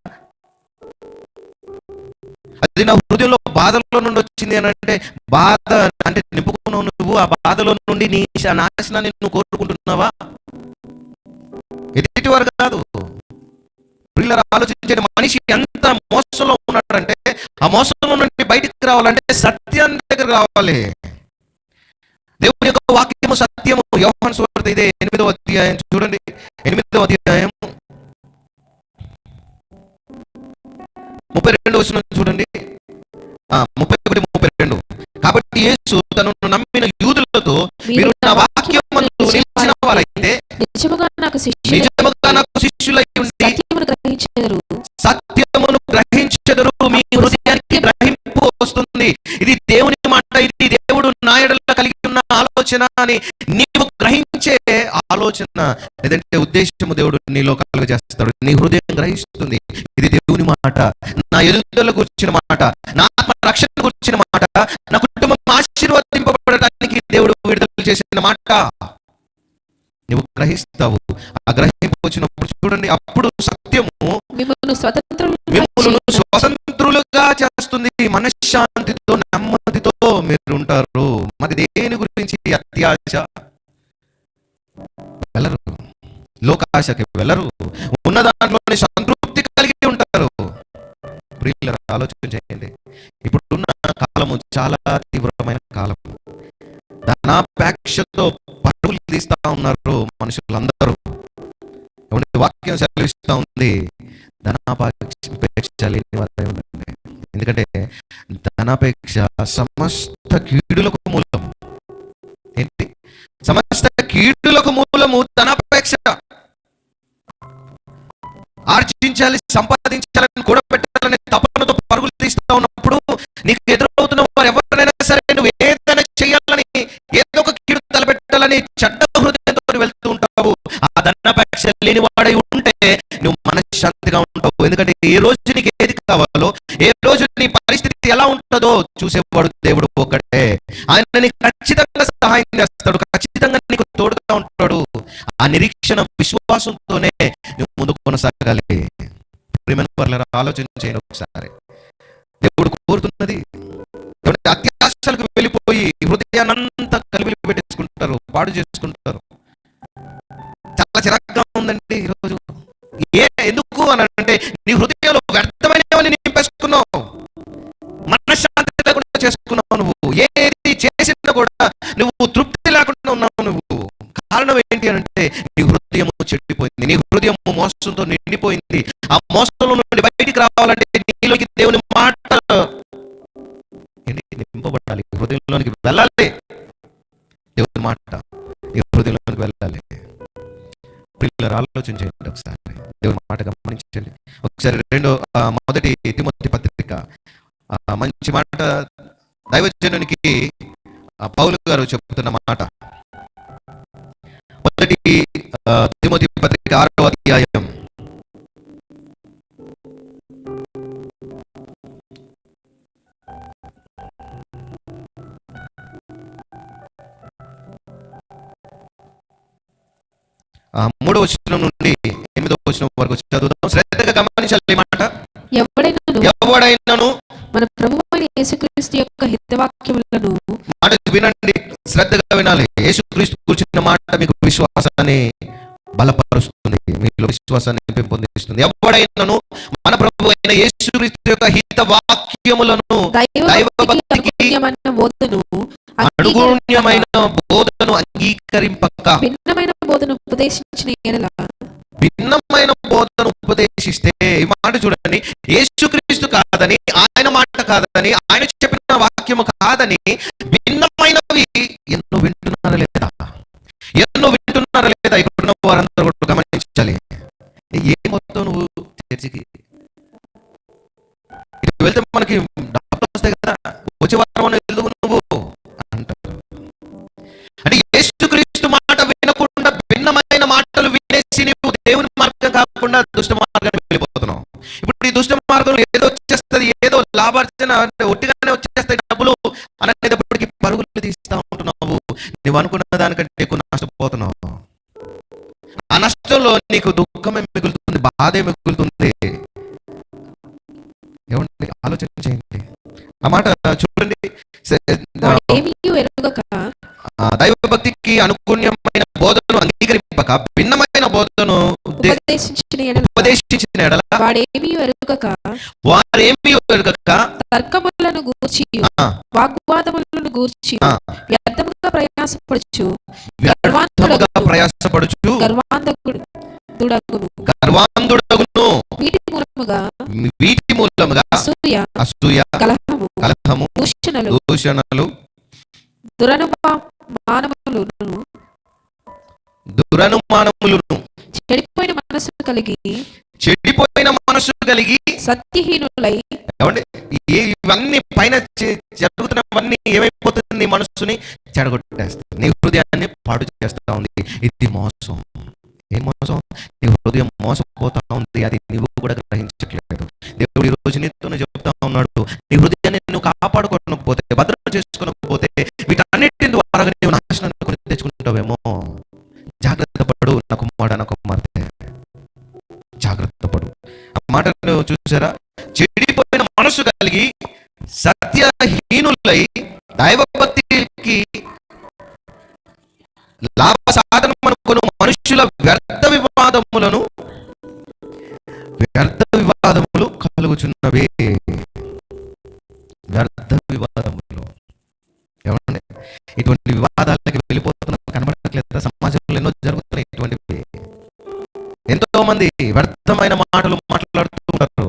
Speaker 1: అది నా హృదయంలో బాధలో నుండి వచ్చింది అని అంటే, బాధ అంటే నింపుకున్నావు నువ్వు, ఆ బాధలో నుండి నీ నాశనాన్ని నువ్వు కోరుకుంటున్నావా? ఎదుటి వారు కాదు. పిల్లలు ఆలోచించే మనిషి ఎంత మోసంలో ఉన్నాడంటే, ఆ మోసంలో నుండి బయటికి రావాలంటే సత్యాన్ని దగ్గర రావాలి. దేవుని యొక్క వాక్యము సత్యము. యోహాను సువార్త ఇదే 8వ అధ్యాయం చూడండి, 8వ అధ్యాయం 32వ వచనం చూడండి, 31, 32. కాబట్టి యేసు తనను నమ్మిన యూదులతో, మీరు నా వాక్యమందు నిలిచిన వారైతే నిజముగా నాకు శిష్యులై ఉండి సత్యమును గ్రహించెదరు, మీ హృదయానికి గ్రహింపు వస్తుంది. ఇది దేవుని మాట, ఇది దేవుడు నా యెడల కలిగి ఉన్న ఆలోచన అని నీవు గ్రహించే ఆలోచన, లేదంటే ఉద్దేశము దేవుడు నీలో కలుగజేస్తాడు. నీ హృదయం గ్రహిస్తుంది, ఇది దేవుని మాట, నా ఎదుగుదలకు వచ్చిన మాట, నా ఆత్మ రక్షణకు వచ్చిన మాట, నా కుటుంబం ఆశీర్వదింపబడటానికి దేవుడు విడుదల చేసిన మాట. నువ్వు గ్రహిస్తావు. ఆ గ్రహింపు వచ్చినప్పుడు చూడండి, అప్పుడు సత్యము మిమ్మల్ని స్వతంత్రులుగా చేస్తుంది. మనశ్శాంతితో, నెమ్మదితో మీరు ఉంటారు. మరి దేని గురించి అత్యాశ వెళ్ళరు, లోకాశకి వెళ్ళరు, ఉన్న దాంట్లోనే సంతృప్తి కలిగి ఉంటారు. ప్రియులారా ఆలోచన చేయండి, ఇప్పుడున్న కాలము చాలా తీవ్రమైన కాలం. ధనాపేక్షతో పరుగులు తీస్తా ఉన్నారు మనుషులందరూ. వాక్యం సెలవిస్తా ఉంది, ధనాపేక్ష ధనాపేక్ష లేని వారై ఉండండి. ఎందుకంటే ధనాపేక్ష సమస్త కీడులకు మూలం. ఏంటి? సమస్త కీడులకు మూలము ధనాపేక్ష. ఆర్జించాలి, సంపాదించాలని, కూడబెట్టాలని తపనతో పరుగులు తీస్తూ ఉన్నప్పుడు నీకు ఎదురవుతున్న వారు ఎవరైనా సరే నువ్వు ఏదైనా చేయాలని, ఏదో ఒక కీడు తలపెట్టాలని చెడ్డ హృదయంతో వెళ్తూ ఉంటావు. ఆ ధనాపేక్ష లేని వాడై ఉంటే నువ్వు మనశ్శాంతిగా ఉంటావు. ఎందుకంటే ఏ రోజు నీకు ఏది కావాలో, ఏ రోజు నీ పరిస్థితి ఎలా ఉంటుందో చూసేవాడు దేవుడు ఒక్కడే. ఆయన నీకు ఖచ్చితంగా సహాయం చేస్తాడు, ఖచ్చితంగా నీకు తోడుగా ఉంటాడు. ఆ నిరీక్షణ, విశ్వాసంతోనే నువ్వు ముందుకు కొనసాగాలి. ప్రియమైన వారలారా, ఆలోచన చేయండి ఒకసారి. దేవుడు కోరుతున్నది, అత్యాశలకు వెళ్ళిపోయి హృదయాన్నంతా కలిపి పెట్టేసుకుంటారు, పాడు చేసుకుంటారు. చాలా చిరాగ్గా ఉందండి ఈరోజు. ఎందుకు అని అంటే నీ హృదయంలో వ్యర్థమైనవని నింపేసుకున్నావు, మనశ్శాంతి లేకుండా చేసుకున్నావు. నువ్వు ఏది చేసినా కూడా నువ్వు తృప్తి లేకుండా ఉన్నావు. నువ్వు కారణం ఏంటి అంటే నీ హృదయము చెడిపోయింది, నీ హృదయము మోసంతో నిండిపోయింది. ఆ మోసంలో నుండి బయటికి రావాలంటే నీలోకి దేవుని మాట నింపబడాలి, హృదయంలోనికి వెళ్ళాలి. దేవుని మాట నీ హృదయంలోనికి వెళ్ళాలి. పిల్లలు ఆలోచన చేయండి ఒకసారి, దేవుని మాట గమనించండి ఒకసారి. మొదటి తిమోతి పత్రిక, మంచి మాట దైవజనునికి పౌలు గారు చెప్తున్న మాట. మొదటి తిమోతి పత్రిక 6వ అధ్యాయం 3వ వచనం నుండి 8వ వచనం వరకు చదువుదాం. శ్రద్ధగా గమనించాలి ఈ మాట. ఎవడైనను
Speaker 2: మన ప్రభువైన యేసుక్రీస్తు యొక్క హితవాక్యములను,
Speaker 1: మాట వినండి, శ్రద్ధగా వినాలి. యేసుక్రీస్తు కూర్చున్న మాట మీకు విశ్వాసాన్ని బలపరుస్తుంది, మీలో విశ్వాసాన్ని పెంపొందిస్తుంది. ఎవడైనను మన ప్రభువైన యేసుక్రీస్తు యొక్క హితవాక్యములను, దైవభక్తికి అనుగుణ్యమైన బోధను అంగీకరింపక, భిన్నమైన బోధను ఉపదేశిస్తే, ఈ మాట చూడండి, యేసుక్రీస్తు కాదని, ఆయన మాట కాదని, ఆయన చెప్పిన వాక్యము కాదని భిన్నమైనవి ఎన్నో వింటున్నారా లేదా? ఇక్కడున్న వారందరూ కూడా గమనించాలి. ఏ మొత్తం నువ్వు చర్చికి వెళ్తే మనకి డబ్బులు వస్తాయి కదా, వచ్చే వారం వెళ్తావు నువ్వు అంటారు. అంటే యేసుక్రీస్తు మాట వినకుండా భిన్నమైన మాటలు వినేసి నువ్వు దేవుని మార్గం కాకుండా దుష్ట మార్గాన్ని వెళ్ళిపోతున్నావు. ఇప్పుడు ఈ దుష్ట మార్గంలో ఏదో వచ్చేస్తుంది, ఏదో లాభార్జన ఒట్టిగానే వచ్చేస్తాయి డబ్బులు అనేటప్పటికి పరుగులు తీస్తా ఉంటున్నావు. నువ్వు అనుకున్న దానికంటే ఎక్కువ నష్టపోతున్నావు. ఆ నష్టంలో నీకు దుఃఖమే మిగులుతుంది, బాధే మిగులుతుంది. ఏమండి, ఆలోచన చేయండి. ఆ మాట చూడండి. దైవభక్తికి అనుగుణ్యమైన బోధను అంగీకరింపక, భిన్నమైన బోధను ఉపదేశించిన ఎడల వారేమీ ఎరుగక తర్కములను గూర్చి, వాగ్వాదములను గూర్చి వ్యర్థముగా ప్రయాసపడుచు గర్వాంధుడగును. వీటి మూలముగా అసూయ, కలహము, దూషణలు, దురనుమానములను, చెడిపోయిన మనసు కలిగి సత్యహీనులై. ఇవన్నీ పైన జరుగుతున్నవన్నీ ఏమైపోతుంది? నీ మనస్సుని చెడగొట్టేస్తుంది, నీ హృదయాన్ని పాడు చేస్తా ఉంది. ఇది మోసం. ఏ మోసం? నీ హృదయం మోసపోతా ఉంది, అది నువ్వు కూడా గ్రహించట్లేదు. దేవుడు ఈ రోజు నీతోనే చెప్తా ఉన్నాడు, నీ హృదయాన్ని నువ్వు కాపాడుకోకపోతే, భద్రత చేసుకోకపోతే, వీటన్నిటి ద్వారా నువ్వు నాశనాన్ని కొని తెచ్చుకుంటావేమో. జాగ్రత్త పడు నా కుమారుడు, నా కుమార్తె, జాగ్రత్త పడు. ఆ మాటను చూసారా? చెడిపోయిన మనసు కలిగి సత్యహీనులై దైవభక్తికి లాభ సాధనం అనుకున్న మనుషుల వ్యర్థ వివాదములు కలుగుచున్నవే. వ్యర్థ వివాదములు. ఏమండి, ఇటువంటి వివాదాలకి వెళ్ళిపోతున్నా కనబడట్లేదా? సమాజంలో ఎన్నో జరుగుతున్నాయి ఇటువంటివి. ఎంతో మంది వ్యర్థమైన మాటలు మాట్లాడుతూ ఉంటారు.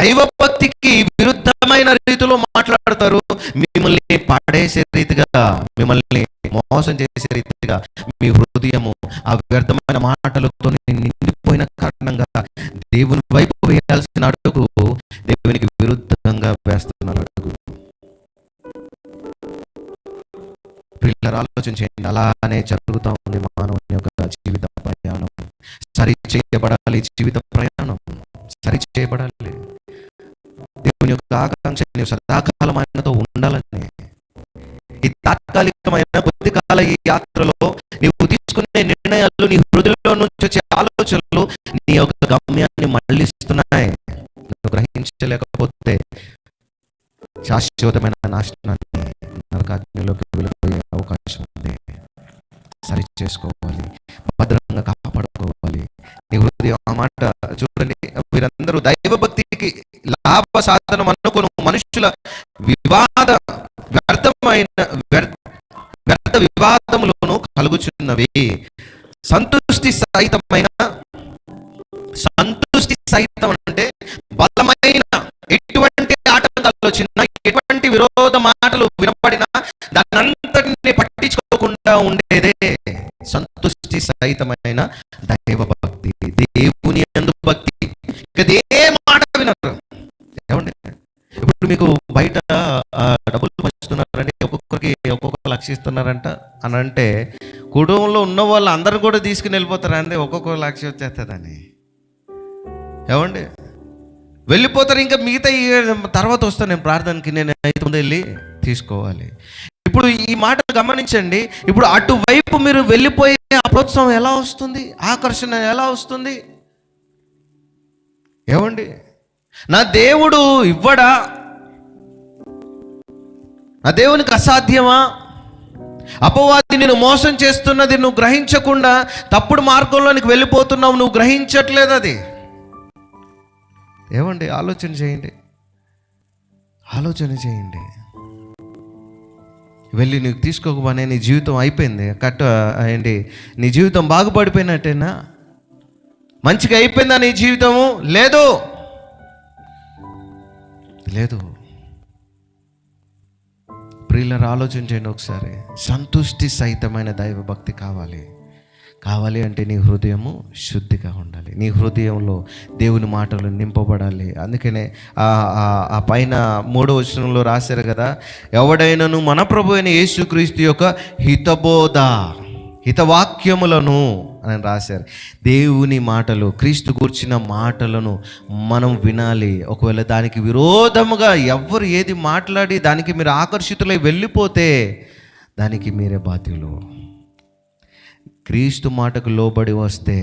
Speaker 1: దైవభక్తికి విరుద్ధమైన రీతిలో మాట్లాడతారు. మిమ్మల్ని పడేసే రీతిగా, మిమ్మల్ని మోసం చేసే రీతిగా మీ హృదయము ఆ వ్యర్థమైన మాటలతో నిండిపోయిన కారణంగా దేవుని వైపు వేయాల్సిన అడుగు దేవునికి విరుద్ధంగా వేస్తున్నారు అడుగు. పిల్లలు ఆలోచించండి, అలానే జరుగుతూ ఉంది మానవుని యొక్క జీవిత ప్రయాణం. సరి చేయబడాలి, జీవిత ప్రయాణం సరి చేయబడాలి. దేవుని యొక్క ఆకాంక్ష నీవు సదాకాలం ఆయనతో ఉండాలని. ఈ తాత్కాలికమైన కొద్ది కాల ఈ యాత్రలో నీవు తీసుకునే నిర్ణయాలు, నీ హృదయంలో నుంచి వచ్చే ఆలోచనలు నీ యొక్క గమ్యాన్ని మళ్ళిస్తున్నాయి. నువ్వు గ్రహించలేకపోతే శాశ్వతమైన నాశనాన్ని, నరకాగ్నిలోకి వెళ్ళిపోయే అవకాశం ఉంది. సరి చేసుకోవాలి, భద్రంగా కాపాడుకోవాలి నీ హృదయం. ఆ మాట చూడండి, వీరందరూ దైవభక్తికి లాభ సాధనం అనుకుని మనుషుల వ్యర్థ వివాదములను కలుగుచున్నవి. సంతుష్టి సహితం అంటే బలమైన ఎటువంటి ఆటంకాలు వచ్చినా, ఎటువంటి విరోధ మాటలు వినపడినా దానంతటిని పట్టించుకోకుండా ఉండేదే సంతుష్టి సహితమైన దైవ భక్తి, దేవుని యందు భక్తి. ఏ మాట వినరు. ఏమండి, ఇప్పుడు మీకు బయట డబ్బులు పంచుతున్నారంటే ఒక్కొక్కరికి ఒక్కొక్క లక్ష ఇస్తున్నారంట అని అంటే, కుటుంబంలో ఉన్న వాళ్ళు అందరూ కూడా తీసుకుని వెళ్ళిపోతారు అండి. ఒక్కొక్క లక్ష వచ్చేస్తుందని. ఏమండి, వెళ్ళిపోతారు. ఇంకా మిగతా తర్వాత వస్తాను నేను ప్రార్థనకి, నేను 5 ముందు వెళ్ళి తీసుకోవాలి. ఇప్పుడు ఈ మాట గమనించండి. ఇప్పుడు అటువైపు మీరు వెళ్ళిపోయే ఆ ప్రోత్సాహం ఎలా వస్తుంది, ఆకర్షణ ఎలా వస్తుంది? ఏమండి, నా దేవుడు ఇవ్వడా? నా దేవునికి అసాధ్యమా? అపవాది నేను మోసం చేస్తున్నది నువ్వు గ్రహించకుండా తప్పుడు మార్గంలోనికి వెళ్ళిపోతున్నావు, నువ్వు గ్రహించట్లేదు అది. ఏమండి, ఆలోచన చేయండి. వెళ్ళి నీకు తీసుకోకపోనే నీ జీవితం అయిపోయింది, ఏంటి నీ జీవితం బాగుపడిపోయినట్టేనా? మంచిగా అయిపోయిందా నీ జీవితము? లేదు. ప్రియులారా, ఆలోచించండి ఒకసారి. సంతుష్టి సహితమైన దైవ భక్తి కావాలి అంటే నీ హృదయము శుద్ధిగా ఉండాలి. నీ హృదయంలో దేవుని మాటలు నింపబడాలి. అందుకనే ఆ పైన 3వ వచనంలో రాశారు కదా, ఎవడైనను మన ప్రభు అయిన యేసుక్రీస్తు యొక్క హితవాక్యములను అని రాశారు. దేవుని మాటలు, క్రీస్తు గూర్చిన మాటలను మనం వినాలి. ఒకవేళ దానికి విరోధముగా ఎవరు ఏది మాట్లాడి దానికి మీరు ఆకర్షితులై వెళ్ళిపోతే దానికి మీరే బాధ్యులు. క్రీస్తు మాటకు లోబడి వస్తే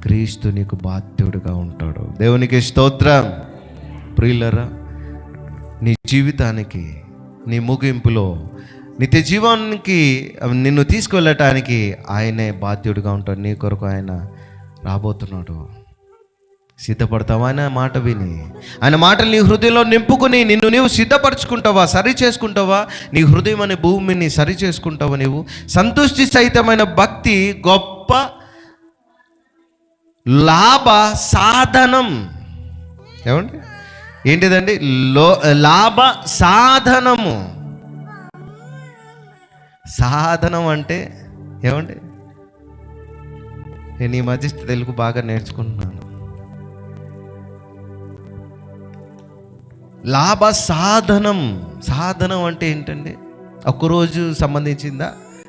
Speaker 1: క్రీస్తు నీకు బాధ్యుడుగా ఉంటాడు. దేవునికి స్తోత్రం. ప్రియులరా, నీ జీవితానికి, నీ ముగింపులో, నిత్య జీవానికి నిన్ను తీసుకువెళ్ళటానికి ఆయనే బాధ్యుడిగా ఉంటాడు. నీ కొరకు ఆయన రాబోతున్నాడు. సిద్ధపడతావా? ఆయన మాట విని, ఆయన మాటలు నీ హృదయంలో నింపుకుని నిన్ను నీవు సిద్ధపరచుకుంటావా? సరి చేసుకుంటావా? నీ హృదయం అనే భూమిని సరి చేసుకుంటావా? నీవు సంతుష్టి సహితమైన భక్తి గొప్ప లాభ సాధనం. ఏమండి, ఏంటిదండి? లాభ సాధనము. సాధనం అంటే ఏమండి? నేను ఈ మధ్య తెలుగు బాగా నేర్చుకుంటున్నాను. లాభ సాధనం అంటే ఏంటండి? ఒక్కరోజు సంబంధించిందా?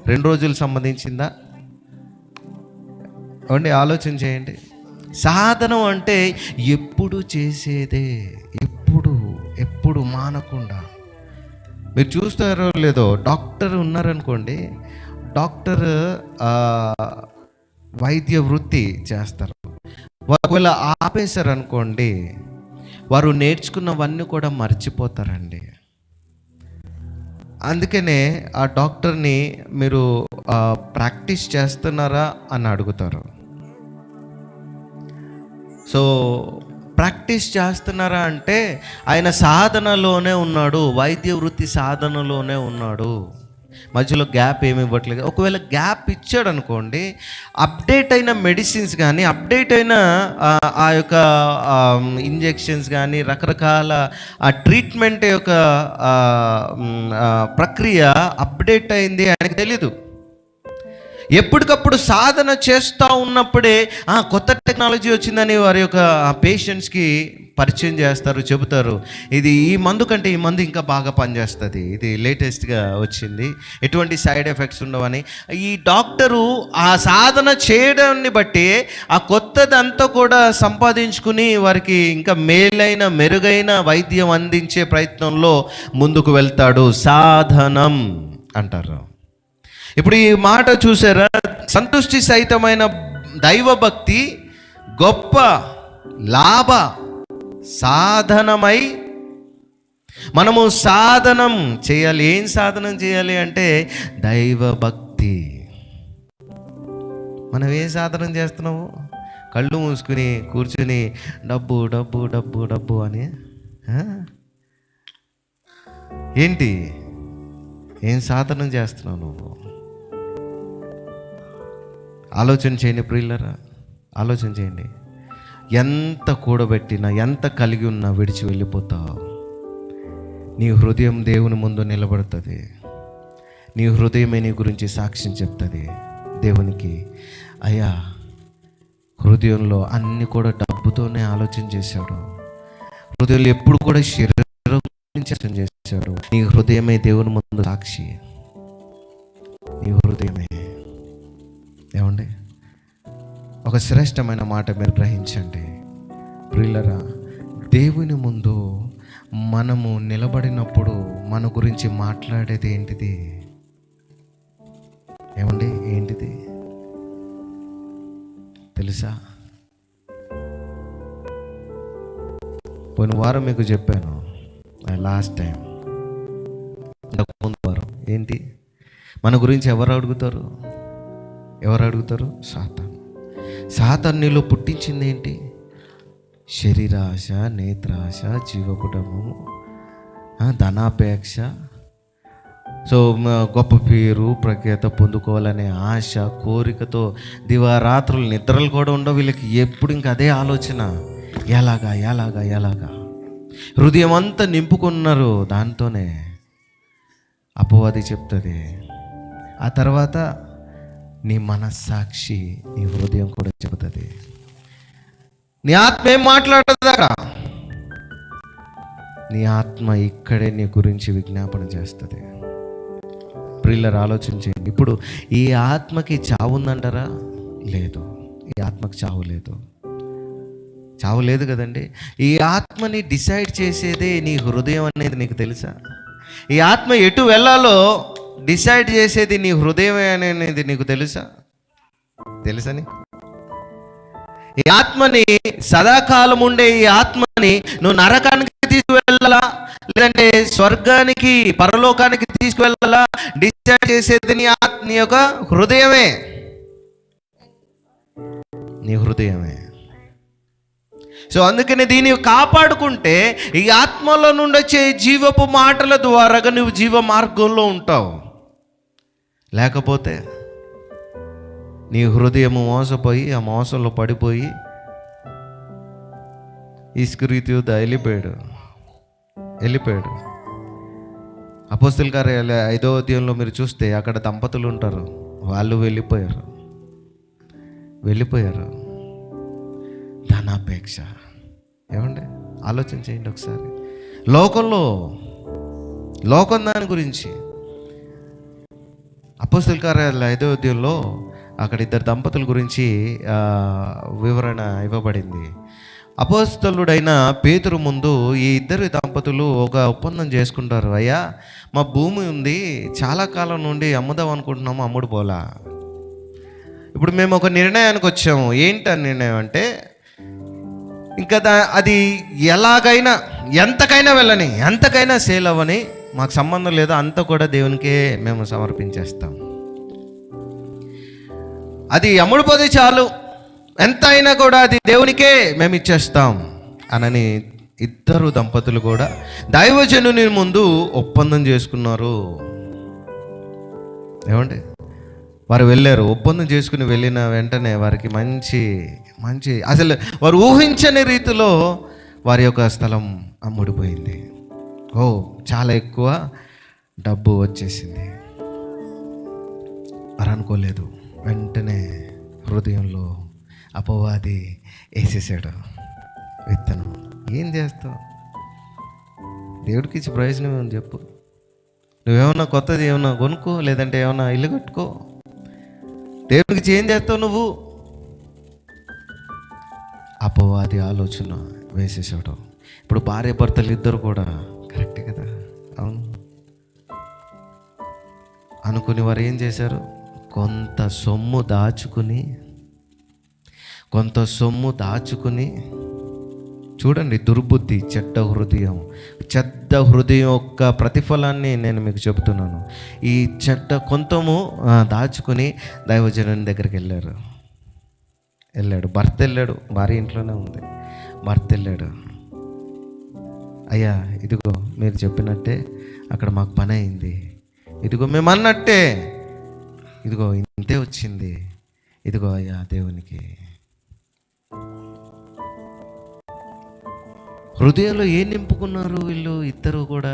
Speaker 1: 2 రోజులు సంబంధించిందా? ఏమండి, ఆలోచన చేయండి. సాధనం అంటే ఎప్పుడు చేసేదే, ఎప్పుడు మానకుండా. మీరు చూస్తారో లేదో, డాక్టర్ ఉన్నారనుకోండి, డాక్టర్ వైద్య వృత్తి చేస్తారు. ఒకవేళ ఆపేశారనుకోండి, వారు నేర్చుకున్నవన్నీ కూడా మర్చిపోతారండి. అందుకనే ఆ డాక్టర్ని మీరు ప్రాక్టీస్ చేస్తున్నారా అని అడుగుతారు. సో ప్రాక్టీస్ చేస్తున్నారా అంటే ఆయన సాధనలోనే ఉన్నాడు, వైద్య వృత్తి సాధనలోనే ఉన్నాడు. మధ్యలో గ్యాప్ ఏమి ఇవ్వట్లేదు. ఒకవేళ గ్యాప్ ఇచ్చాడు అనుకోండి, అప్డేట్ అయిన మెడిసిన్స్ కానీ, అప్డేట్ అయిన ఆ యొక్క ఇంజెక్షన్స్ కానీ, రకరకాల ఆ ట్రీట్మెంట్ యొక్క ప్రక్రియ అప్డేట్ అయింది ఆయనకు తెలీదు. ఎప్పటికప్పుడు సాధన చేస్తూ ఉన్నప్పుడే కొత్త టెక్నాలజీ వచ్చిందని వారి యొక్క పేషెంట్స్కి పరిచయం చేస్తారు, చెబుతారు. ఇది ఈ మందు కంటే ఈ మందు ఇంకా బాగా పనిచేస్తుంది, ఇది లేటెస్ట్గా వచ్చింది, ఎటువంటి సైడ్ ఎఫెక్ట్స్ ఉండవని. ఈ డాక్టరు ఆ సాధన చేయడాన్ని బట్టి ఆ కొత్తదంతా కూడా సంపాదించుకుని వారికి ఇంకా మేలైన మెరుగైన వైద్యం అందించే ప్రయత్నంలో ముందుకు వెళ్తాడు. సాధనం అంటారు. ఇప్పుడు ఈ మాట చూసారా, సంతుష్టి సహితమైన దైవభక్తి గొప్ప లాభ సాధనమై మనము సాధనం చేయాలి. ఏం సాధనం చేయాలి అంటే దైవభక్తి. మనం ఏం సాధనం చేస్తున్నాము? కళ్ళు మూసుకుని కూర్చుని డబ్బు డబ్బు డబ్బు డబ్బు అని ఏంటి? ఏం సాధనం చేస్తున్నావు నువ్వు? ఆలోచన చేయండి ప్రియులారా, ఆలోచన చేయండి. ఎంత కూడబెట్టినా, ఎంత కలిగి ఉన్నా విడిచి వెళ్ళిపోతావు. నీ హృదయం దేవుని ముందు నిలబడుతుంది. నీ హృదయమే నీ గురించి సాక్ష్యం చెప్తుంది దేవునికి. అయ్యా, హృదయంలో అన్నీ కూడా డబ్బుతోనే ఆలోచన చేశాడు, హృదయంలో ఎప్పుడు కూడా శరీరం గురించి ఆలోచన చేశాడు. నీ హృదయమే దేవుని ముందు సాక్షి. నీ హృదయమే. ఏమండి, ఒక శ్రేష్టమైన మాట మీరు గ్రహించండి ప్రియులరా. దేవుని ముందు మనము నిలబడినప్పుడు మన గురించి మాట్లాడేది ఏంటిది? ఏమండి, ఏంటిది తెలుసా? పోయిన వారం మీకు చెప్పాను, లాస్ట్ టైం, ముందు వారం. ఏంటి మన గురించి ఎవరు అడుగుతారు? సాతాను నీలో పుట్టించింది ఏంటి? శరీరాశ, నేత్రాశ, జీవకుటము, ధనాపేక్ష, సో గొప్ప పేరు ప్రఖ్యాత పొందుకోవాలనే ఆశ, కోరికతో దివారాత్రులు నిద్రలు కూడా ఉండవు వీళ్ళకి. ఎప్పుడు ఇంక అదే ఆలోచన, ఎలాగా ఎలాగా ఎలాగా. హృదయం అంతా నింపుకున్నారు దాంతోనే. అపవాది చెప్తుంది. ఆ తర్వాత నీ మనస్సాక్షి, నీ హృదయం కూడా చెబుతుంది. నీ ఆత్మ ఏం మాట్లాడదా? నీ ఆత్మ ఇక్కడే నీ గురించి విజ్ఞాపన చేస్తుంది. ప్రియులారా, ఆలోచించండి. ఇప్పుడు ఈ ఆత్మకి చావు ఉందంటారా? లేదు. ఈ ఆత్మకి చావు లేదు. చావు లేదు కదండి. ఈ ఆత్మని డిసైడ్ చేసేదే నీ హృదయం అనేది నీకు తెలుసా? ఈ ఆత్మ ఎటు వెళ్ళాలో డిసైడ్ చేసేది నీ హృదయం అనేది నీకు తెలుసా? తెలుసని ఈ ఆత్మని, సదాకాలం ఉండే ఈ ఆత్మని నువ్వు నరకానికి తీసుకువెళ్ళాలా లేదంటే స్వర్గానికి, పరలోకానికి తీసుకువెళ్ళాలా డిసైడ్ చేసేది నీ యొక్క హృదయమే. నీ హృదయమే. సో అందుకని దీన్ని కాపాడుకుంటే ఈ ఆత్మలో నుండి వచ్చే జీవపు మాటల ద్వారాగా నువ్వు జీవ మార్గంలో ఉంటావు. లేకపోతే నీ హృదయము మోసపోయి ఆ మోసంలో పడిపోయి ఇస్కరియోతు వెళ్ళిపోయాడు. అపోస్తలుల కార్యాల 5వ అధ్యాయంలో మీరు చూస్తే అక్కడ దంపతులు ఉంటారు, వాళ్ళు వెళ్ళిపోయారు. ధనాపేక్ష. ఏమండి, ఆలోచన చేయండి ఒకసారి. లోకం దాని గురించి. అపోస్తలుల కార్యాల 5వ అధ్యాయంలో అక్కడ 2 దంపతుల గురించి వివరణ ఇవ్వబడింది. అపోస్తలుడైన పేతురు ముందు ఈ 2 దంపతులు ఒక ఒప్పందం చేసుకుంటారు. అయ్యా, మా భూమి ఉంది, చాలా కాలం నుండి అమ్ముదాం అనుకుంటున్నాము, అమ్ముడు పోలా. ఇప్పుడు మేము ఒక నిర్ణయానికి వచ్చాము. ఏంటి ఆ నిర్ణయం అంటే, ఇంకా అది ఎలాగైనా ఎంతకైనా వెళ్ళని, ఎంతకైనా సేల్ అవ్వని, మాకు సంబంధం లేదు, అంతా కూడా దేవునికే మేము సమర్పించేస్తాం. అది అమ్ముడుపోతే చాలు, ఎంత అయినా కూడా అది దేవునికే మేము ఇచ్చేస్తాం అనని 2 దంపతులు కూడా దైవజనుని ముందు ఒప్పందం చేసుకున్నారు. ఏమండి, వారు వెళ్ళారు. ఒప్పందం చేసుకుని వెళ్ళిన వెంటనే వారికి మంచి మంచి అసలు వారు ఊహించని రీతిలో వారి యొక్క స్థలం అమ్ముడిపోయింది. చాలా ఎక్కువ డబ్బు వచ్చేసింది. వారు అనుకోలేదు. వెంటనే హృదయంలో అపవాది వేసేసాడు విత్తనం. ఏం చేస్తావు? దేవుడికి ఇచ్చి ప్రయోజనం ఏమని చెప్పు. నువ్వేమన్నా కొత్తది ఏమన్నా కొనుక్కో, లేదంటే ఏమన్నా ఇల్లు కట్టుకో. దేవుడికి ఏం చేస్తావు నువ్వు? అపవాది ఆలోచన వేసేసాడు. ఇప్పుడు భార్య భర్తలు ఇద్దరు కూడా కరెక్టే కదా, అవును అనుకుని వారు ఏం చేశారు? కొంత సొమ్ము దాచుకుని చూడండి, దుర్బుద్ధి, చెడ్డ హృదయం యొక్క ప్రతిఫలాన్ని నేను మీకు చెబుతున్నాను. ఈ చెడ్డ కొంతము దాచుకుని దైవజనుని దగ్గరికి వెళ్ళాడు. భర్త వెళ్ళాడు, భార్య ఇంట్లోనే ఉంది. భర్త వెళ్ళాడు, అయ్యా ఇదిగో మీరు చెప్పినట్టే అక్కడ మాకు పని అయింది, ఇదిగో మేము అన్నట్టే ఇదిగో ఇంతే వచ్చింది, ఇదిగో అయ్యా దేవునికి. హృదయంలో ఏం నింపుకున్నారు వీళ్ళు ఇద్దరు కూడా?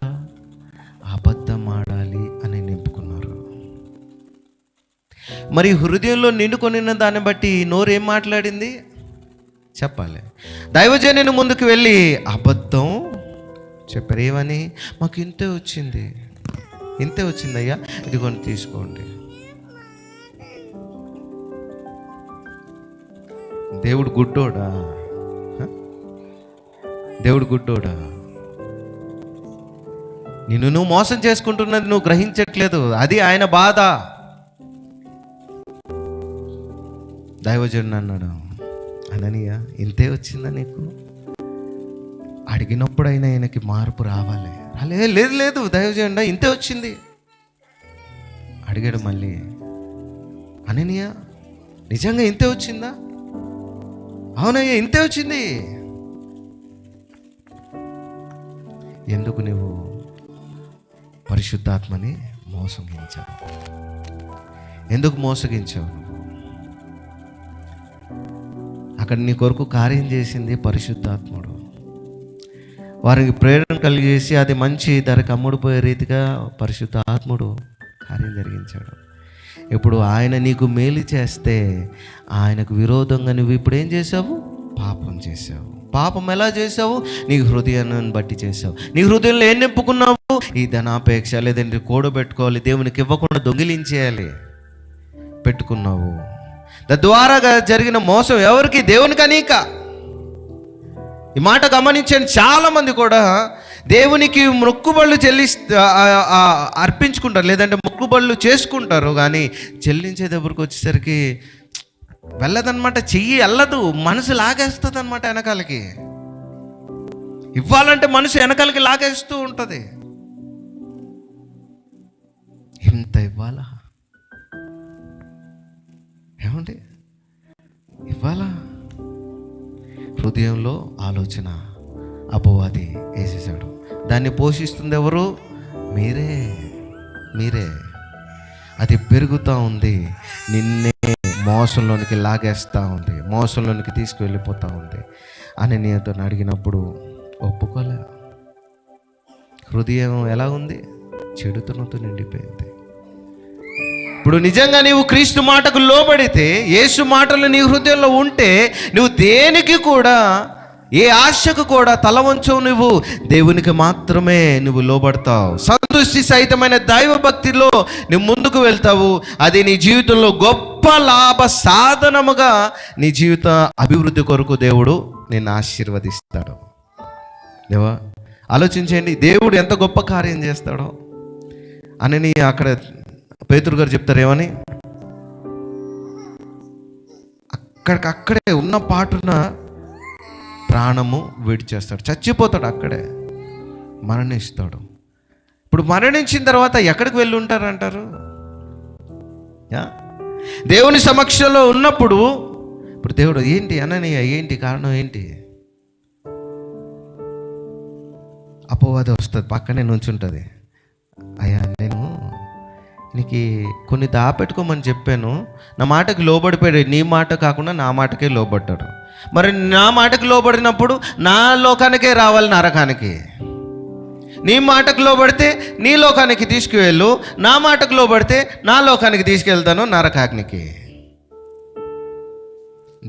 Speaker 1: అబద్ధం ఆడాలి అని నింపుకున్నారు. మరి హృదయంలో నిండుకొనిన దాన్ని బట్టి నోరు ఏం మాట్లాడింది చెప్పాలి. దైవజనుని ముందుకు వెళ్ళి అబద్ధం చెప్పారు. ఏమని? మాకు ఇంతే వచ్చింది అయ్యా, ఇదిగోని తీసుకోండి. దేవుడు గుడ్డోడా? నిన్ను నువ్వు మోసం చేసుకుంటున్నది నువ్వు గ్రహించట్లేదు, అది ఆయన బాధ. దైవజనుడు అన్నాడు, అననీయ ఇంతే వచ్చిందా నీకు? అడిగినప్పుడు అయినా ఆయనకి మార్పు రావాలి. లేదు దైవజనుడా ఇంతే వచ్చింది. అడిగాడు మళ్ళీ, అననీయ నిజంగా ఇంతే వచ్చిందా? అవునయ్యా ఇంతే వచ్చింది. ఎందుకు నువ్వు పరిశుద్ధాత్మని మోసగించావు? ఎందుకు మోసగించావు? అక్కడ నీ కొరకు కార్యం చేసింది పరిశుద్ధాత్ముడు. వారికి ప్రేరణ కలిగేసి అది మంచి ధరకు అమ్ముడుపోయే రీతిగా పరిశుద్ధాత్ముడు కార్యం జరిగించాడు. ఇప్పుడు ఆయన నీకు మేలు చేస్తే ఆయనకు విరోధంగా నువ్వు ఇప్పుడు ఏం చేసావు? పాపం చేసావు. పాపం ఎలా చేసావు? నీ హృదయాన్ని బట్టి చేసావు. నీ హృదయంలో ఏం నింపుకున్నావు? ఈ ధనాపేక్ష, లేదంటే కూడబెట్టుకోవాలి, దేవునికి ఇవ్వకుండా దొంగిలించేయాలి పెట్టుకున్నావు. తద్వారా జరిగిన మోసం ఎవరికి? దేవునికి అనేక. ఈ మాట గమనించండి. చాలామంది కూడా దేవునికి మొక్కుబళ్ళు అర్పించుకుంటారు, లేదంటే మొక్కుబళ్ళు చేసుకుంటారు, కానీ చెల్లించే దగ్గరకు వచ్చేసరికి వెళ్ళదన్నమాట. చెయ్యి వెళ్ళదు, మనసు లాగేస్తుంది అనమాట వెనకాలకి. ఇవ్వాలంటే మనసు వెనకాలకి లాగేస్తూ ఉంటుంది. ఇంత ఇవ్వాలా? ఏమండి ఇవ్వాలా? హృదయంలో ఆలోచన అపవాది వేసేసాడు. దాన్ని పోషిస్తుంది ఎవరు? మీరే. అది పెరుగుతూ ఉంది, నిన్నే మోసంలోనికి లాగేస్తూ ఉంది, మోసంలోనికి తీసుకువెళ్ళిపోతూ ఉంది. అని నీతో అడిగినప్పుడు ఒప్పుకోలే. హృదయం ఎలా ఉంది? చెడుతనంతో నిండిపోయింది. ఇప్పుడు నిజంగా నీవు క్రీస్తు మాటకు లోబడితే, యేసు మాటలు నీ హృదయంలో ఉంటే, నువ్వు దేనికి కూడా, ఏ ఆశకు కూడా తల వంచవు. నువ్వు దేవునికి మాత్రమే నువ్వు లోబడతావు. సంతృష్టి సహితమైన దైవ భక్తిలో నువ్వు ముందుకు వెళ్తావు. అది నీ జీవితంలో గొప్ప లాభ సాధనముగా నీ జీవిత అభివృద్ధి కొరకు దేవుడు నిన్ను ఆశీర్వదిస్తాడు. దేవా ఆలోచించండి, దేవుడు ఎంత గొప్ప కార్యం చేస్తాడో అని అక్కడ పేతురు గారు చెప్తారు. ఏమని? అక్కడే ఉన్న పాటున ప్రాణము విడిచేస్తాడు, చచ్చిపోతాడు, అక్కడే మరణిస్తాడు. ఇప్పుడు మరణించిన తర్వాత ఎక్కడికి వెళ్ళి ఉంటారంటారు? దేవుని సమక్షంలో ఉన్నప్పుడు ఇప్పుడు దేవుడు ఏంటి అననీయ, ఏంటి కారణం ఏంటి? అపవాదం వస్తుంది, పక్కనే నుంచుంటుంది. అయ్యా నేను నీకు కొన్ని దాపెట్టుకోమని చెప్పాను, నా మాటకి లోబడిపోయాడు. నీ మాట కాకుండా నా మాటకే లోబడ్డాడు. మరి నా మాటకి లోబడినప్పుడు నా లోకానికే రావాలి, నరకానికి. నీ మాటకు లోబడితే నీ లోకానికి తీసుకువెళ్ళు, నా మాటకు లోబడితే నా లోకానికి తీసుకెళ్తాను, నరకాగ్నికి.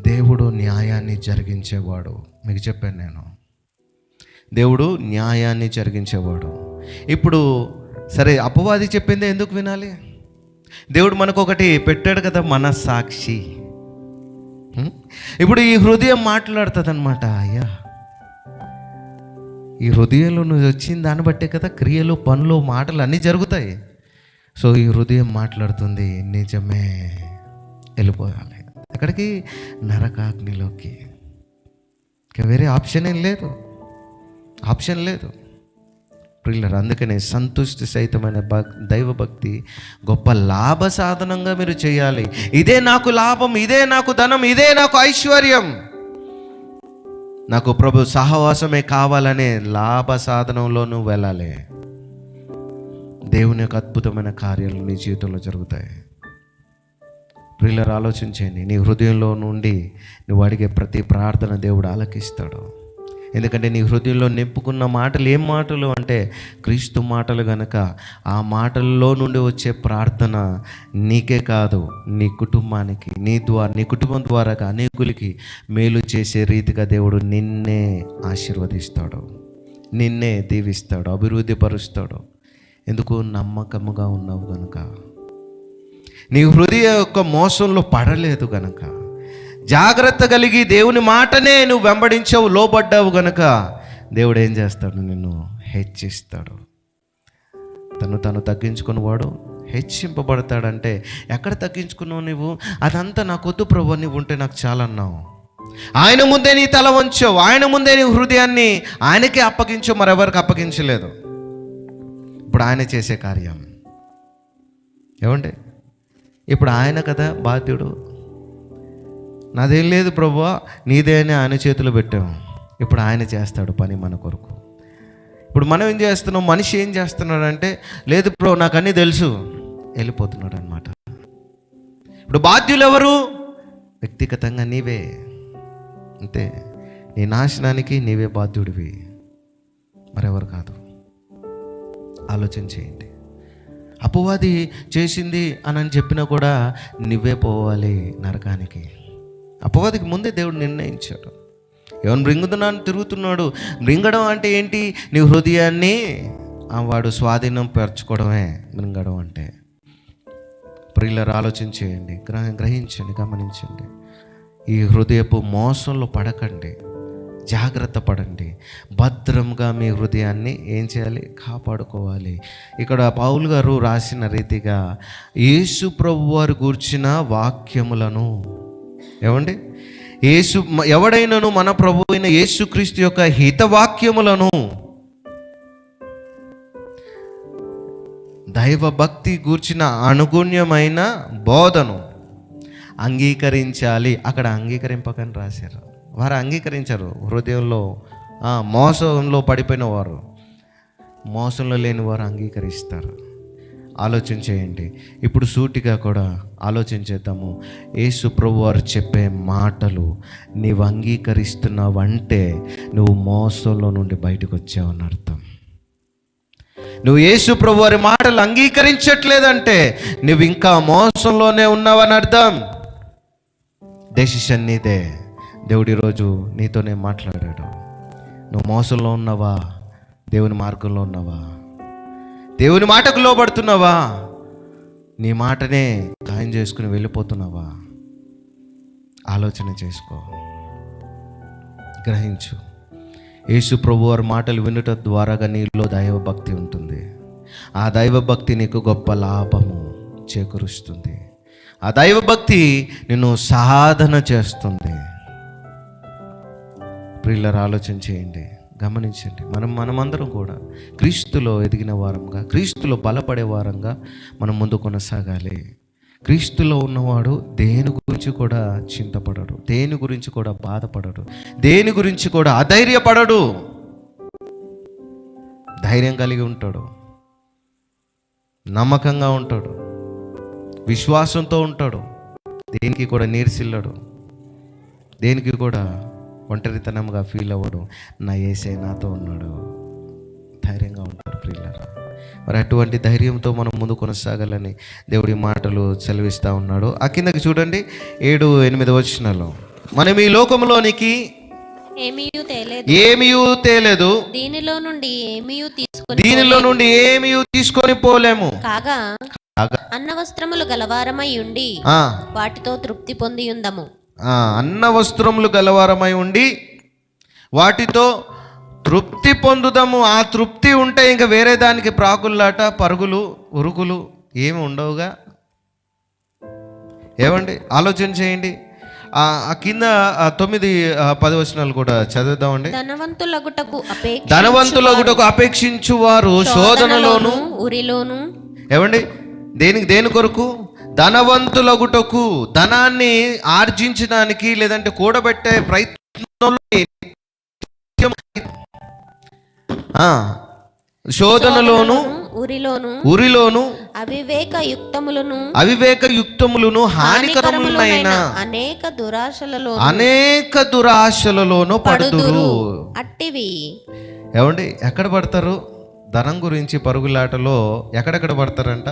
Speaker 1: దేవుడు న్యాయాన్ని జరిగించేవాడు. మీకు చెప్పాను నేను, దేవుడు న్యాయాన్ని జరిగించేవాడు. ఇప్పుడు సరే, అపవాది చెప్పిందే ఎందుకు వినాలి? దేవుడు మనకు ఒకటి పెట్టాడు కదా, మనస్సాక్షి. ఇప్పుడు ఈ హృదయం మాట్లాడుతుంది అనమాట. అయ్యా, ఈ హృదయంలో నువ్వు వచ్చిన దాన్ని బట్టే కదా క్రియలు, పనులు, మాటలు అన్నీ జరుగుతాయి. సో ఈ హృదయం మాట్లాడుతుంది, నిజమే, వెళ్ళిపోయాలి ఎక్కడికి? నరకాగ్నిలోకి. ఇంకా వేరే ఆప్షన్ ఏం లేదు, ఆప్షన్ లేదు ప్రియులారా. అందుకనే సంతుష్టి సహితమైన దైవభక్తి గొప్ప లాభ సాధనంగా మీరు చేయాలి. ఇదే నాకు లాభం, ఇదే నాకు ధనం, ఇదే నాకు ఐశ్వర్యం, నాకు ప్రభు సహవాసమే కావాలనే లాభ సాధనంలో నువ్వు వెళ్ళాలి. దేవుని యొక్క అద్భుతమైన కార్యాలు నీ జీవితంలో జరుగుతాయి. ప్రియులారా, ఆలోచించండి. నీ హృదయంలో నుండి నువ్వు అడిగే ప్రతి ప్రార్థన దేవుడు ఆలకిస్తాడు. ఎందుకంటే నీ హృదయంలో నింపుకున్న మాటలు ఏం మాటలు అంటే క్రీస్తు మాటలు గనక, ఆ మాటల్లో నుండి వచ్చే ప్రార్థన నీకే కాదు, నీ కుటుంబానికి, నీ కుటుంబం ద్వారా అనేకులకి మేలు చేసే రీతిగా దేవుడు నిన్నే ఆశీర్వదిస్తాడు, నిన్నే దీవిస్తాడు, అభివృద్ధి పరుస్తాడు. ఎందుకు? నమ్మకముగా ఉన్నావు గనుక, నీ హృదయం యొక్క మోసంలో పడలేదు గనక, జాగ్రత్త కలిగి దేవుని మాటనే నువ్వు వెంబడించావు, లోబడ్డావు గనక దేవుడు ఏం చేస్తాడు? నిన్ను హెచ్చిస్తాడు. తను తగ్గించుకున్నవాడు హెచ్చింపబడతాడంటే ఎక్కడ తగ్గించుకున్నావు నువ్వు? అదంతా నాకొద్దు ప్రభు, నువ్వు ఉంటే నాకు చాలన్నావు. ఆయన ముందే నీ తల వంచావు, ఆయన ముందే నీ హృదయాన్ని ఆయనకే అప్పగించావు, మరెవరికి అప్పగించలేదు. ఇప్పుడు ఆయన చేసే కార్యం ఏమండి? ఇప్పుడు ఆయన కదా బాధ్యుడు. నాదేం లేదు ప్రభువా, నీదే అని ఆయన చేతిలో పెట్టాము. ఇప్పుడు ఆయన చేస్తాడు పని మన కొరకు. ఇప్పుడు మనం ఏం చేస్తున్నాం? మనిషి ఏం చేస్తున్నాడంటే, లేదు ప్రభు నాకు అన్నీ తెలుసు, వెళ్ళిపోతున్నాడు అనమాట. ఇప్పుడు బాధ్యులు ఎవరు? వ్యక్తిగతంగా నీవే. అంతే, నీ నాశనానికి నీవే బాధ్యుడివి, మరెవరు కాదు. ఆలోచన చేయండి. అపవాది చేసింది అని చెప్పినా కూడా నువ్వే పోవాలి నరకానికి. అపవాదికి ముందే దేవుడు నిర్ణయించాడు. ఎవరు మృంగుతున్నాను తిరుగుతున్నాడు. మృంగడం అంటే ఏంటి? నీ హృదయాన్ని వాడు స్వాధీనం పరచుకోవడమే మృంగడం అంటే. ప్రియులారా, ఆలోచించేయండి, గ్రహించండి, గమనించండి. ఈ హృదయపు మోసంలో పడకండి, జాగ్రత్త పడండి. భద్రంగా మీ హృదయాన్ని ఏం చేయాలి? కాపాడుకోవాలి. ఇక్కడ పౌలు గారు రాసిన రీతిగా యేసు ప్రభు వారు గూర్చిన వాక్యములను, ఏమండి, ఎవడైనను మన ప్రభు అయిన యేసుక్రీస్తు యొక్క హితవాక్యములను, దైవభక్తి గూర్చిన అనుగుణ్యమైన బోధను అంగీకరించాలి. అక్కడ అంగీకరింపకని రాశారు. వారు అంగీకరించారు. హృదయంలో మోసంలో పడిపోయిన వారు, మోసంలో లేని వారు అంగీకరిస్తారు. ఆలోచన చేయండి. ఇప్పుడు సూటిగా కూడా ఆలోచించేద్దాము. యేసు ప్రభు వారు చెప్పే మాటలు నీవు అంగీకరిస్తున్నావంటే నువ్వు మోసంలో నుండి బయటకు వచ్చావని అర్థం. నువ్వు యేసు ప్రభు వారి మాటలు అంగీకరించట్లేదంటే నువ్వు ఇంకా మోసంలోనే ఉన్నావని అర్థం. డెసిషన్ నీదే. దేవుడు ఈరోజు నీతోనే మాట్లాడాడు. నువ్వు మోసంలో ఉన్నావా? దేవుని మార్గంలో ఉన్నావా? దేవుని మాటకు లోబడుతున్నావా? నీ మాటనే ఖాయం చేసుకుని వెళ్ళిపోతున్నావా? ఆలోచన చేసుకో, గ్రహించు. యేసు ప్రభు వారి మాటలు వినుట ద్వారాగా నీలో దైవభక్తి ఉంటుంది. ఆ దైవభక్తి నీకు గొప్ప లాభము చేకూరుస్తుంది. ఆ దైవభక్తి నిన్ను సాధన చేస్తుంది. ప్రియులారా, ఆలోచన చేయండి, గమనించండి. మనమందరం కూడా క్రీస్తులో ఎదిగిన వారంగా, క్రీస్తులో బలపడే వారంగా మనం ముందు కొనసాగాలి. క్రీస్తులో ఉన్నవాడు దేని గురించి కూడా చింతపడడు, దేని గురించి కూడా బాధపడడు, దేని గురించి కూడా అధైర్యపడడు. ధైర్యం కలిగి ఉంటాడు, నమ్మకంగా ఉంటాడు. విశ్వాసంతో ఉంటాడు, దేనికి కూడా నీర్సిల్లడు, దేనికి కూడా ఒంటరితనంగా ఫీల్ అవ్వడు. నా యేసే నాతో ఉన్నాడు, ధైర్యంగా ఉంటారు ప్రియులారా. మరి అటువంటి ధైర్యంతో మనం ముందు కొనసాగాలని దేవుడి మాటలు సెలవిస్తూ ఉన్నాడు. ఆ కిందకి చూడండి, 7-8 వచనాలు. మనం ఈ లోకంలోనికి ఏమీ తేలేదు, దీనిలో నుండి ఏమీ తీసుకొని పోలేము.
Speaker 3: కాగా అన్న వస్త్రములు గలవారమై ఉండి వాటితో తృప్తి పొంది ఉందము.
Speaker 1: అన్న వస్త్రములు గలవారమై ఉండి వాటితో తృప్తి పొందుదాము. ఆ తృప్తి ఉంటే ఇంకా వేరే దానికి ప్రాకుల్లాట, పరుగులు, ఉరుకులు ఏమి ఉండవుగా. ఏమండి, ఆలోచన చేయండి. ఆ కింద 9-10 వచనాలు కూడా చదువుదామండి. ధనవంతులగుటకు అపేక్షించు వారు శోధనలోను ఉరిలోను. ఏమండి, దేని కొరకు? ధనవంతులగుటకు, ధనాన్ని ఆర్జించడానికి లేదంటే కూడబెట్టే ప్రయత్నంలో శోధనలోను ఉరిలోను అవివేక యుక్తములను హానికరములైన అనేక దురాశలలోను పడుదురు.
Speaker 3: అట్టివి.
Speaker 1: ఏమండి, ఎక్కడ పడతారు? ధనం గురించి పరుగులాటలో ఎక్కడెక్కడ పడతారంట?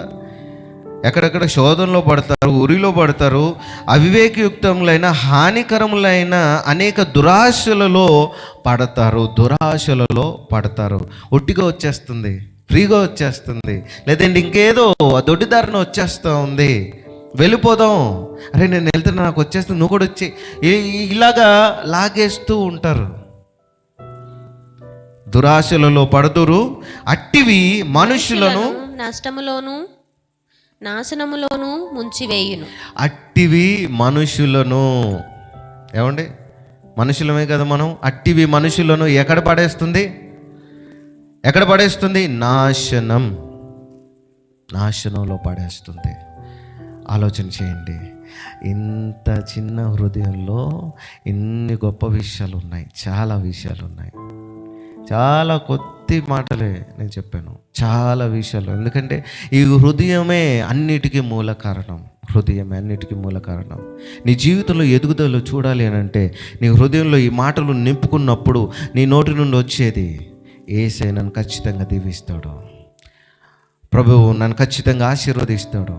Speaker 1: ఎక్కడెక్కడ శోధనలో పడతారు, ఉరిలో పడతారు, అవివేకయుక్తములైన హానికరములైన అనేక దురాశలలో పడతారు. ఒట్టిగా వచ్చేస్తుంది, ఫ్రీగా వచ్చేస్తుంది, లేదంటే ఇంకేదో దొడ్డిదారిన వచ్చేస్తూ ఉంది, వెళ్ళిపోదాం, అరే నేను వెళ్తున్నా, నాకు వచ్చేస్తుంది, నువ్వు కూడా వచ్చి, ఇలాగా లాగేస్తూ ఉంటారు. దురాశలలో పడుదురు. అట్టివి మనుషులను
Speaker 3: నష్టములోను నాశనములోను ముంచివేయును.
Speaker 1: అట్టివి మనుషులను, ఏమండి, మనుషులమే కదా మనం. అట్టివి మనుషులను ఎక్కడ పడేస్తుంది? నాశనంలో పడేస్తుంది. ఆలోచన చేయండి, ఇంత చిన్న హృదయంలో ఇన్ని గొప్ప విషయాలు ఉన్నాయి, చాలా విషయాలు ఉన్నాయి. చాలా కొద్ది మాటలే నేను చెప్పాను, చాలా విషయాలు. ఎందుకంటే ఈ హృదయమే అన్నిటికీ మూల కారణం. నీ జీవితంలో ఎదుగుదల చూడాలి అని అంటే నీ హృదయంలో ఈ మాటలు నింపుకున్నప్పుడు నీ నోటి నుండి వచ్చేది, యేసయ్య నన్ను ఖచ్చితంగా దీవిస్తాడు, ప్రభువు నన్ను ఖచ్చితంగా ఆశీర్వదిస్తాడు,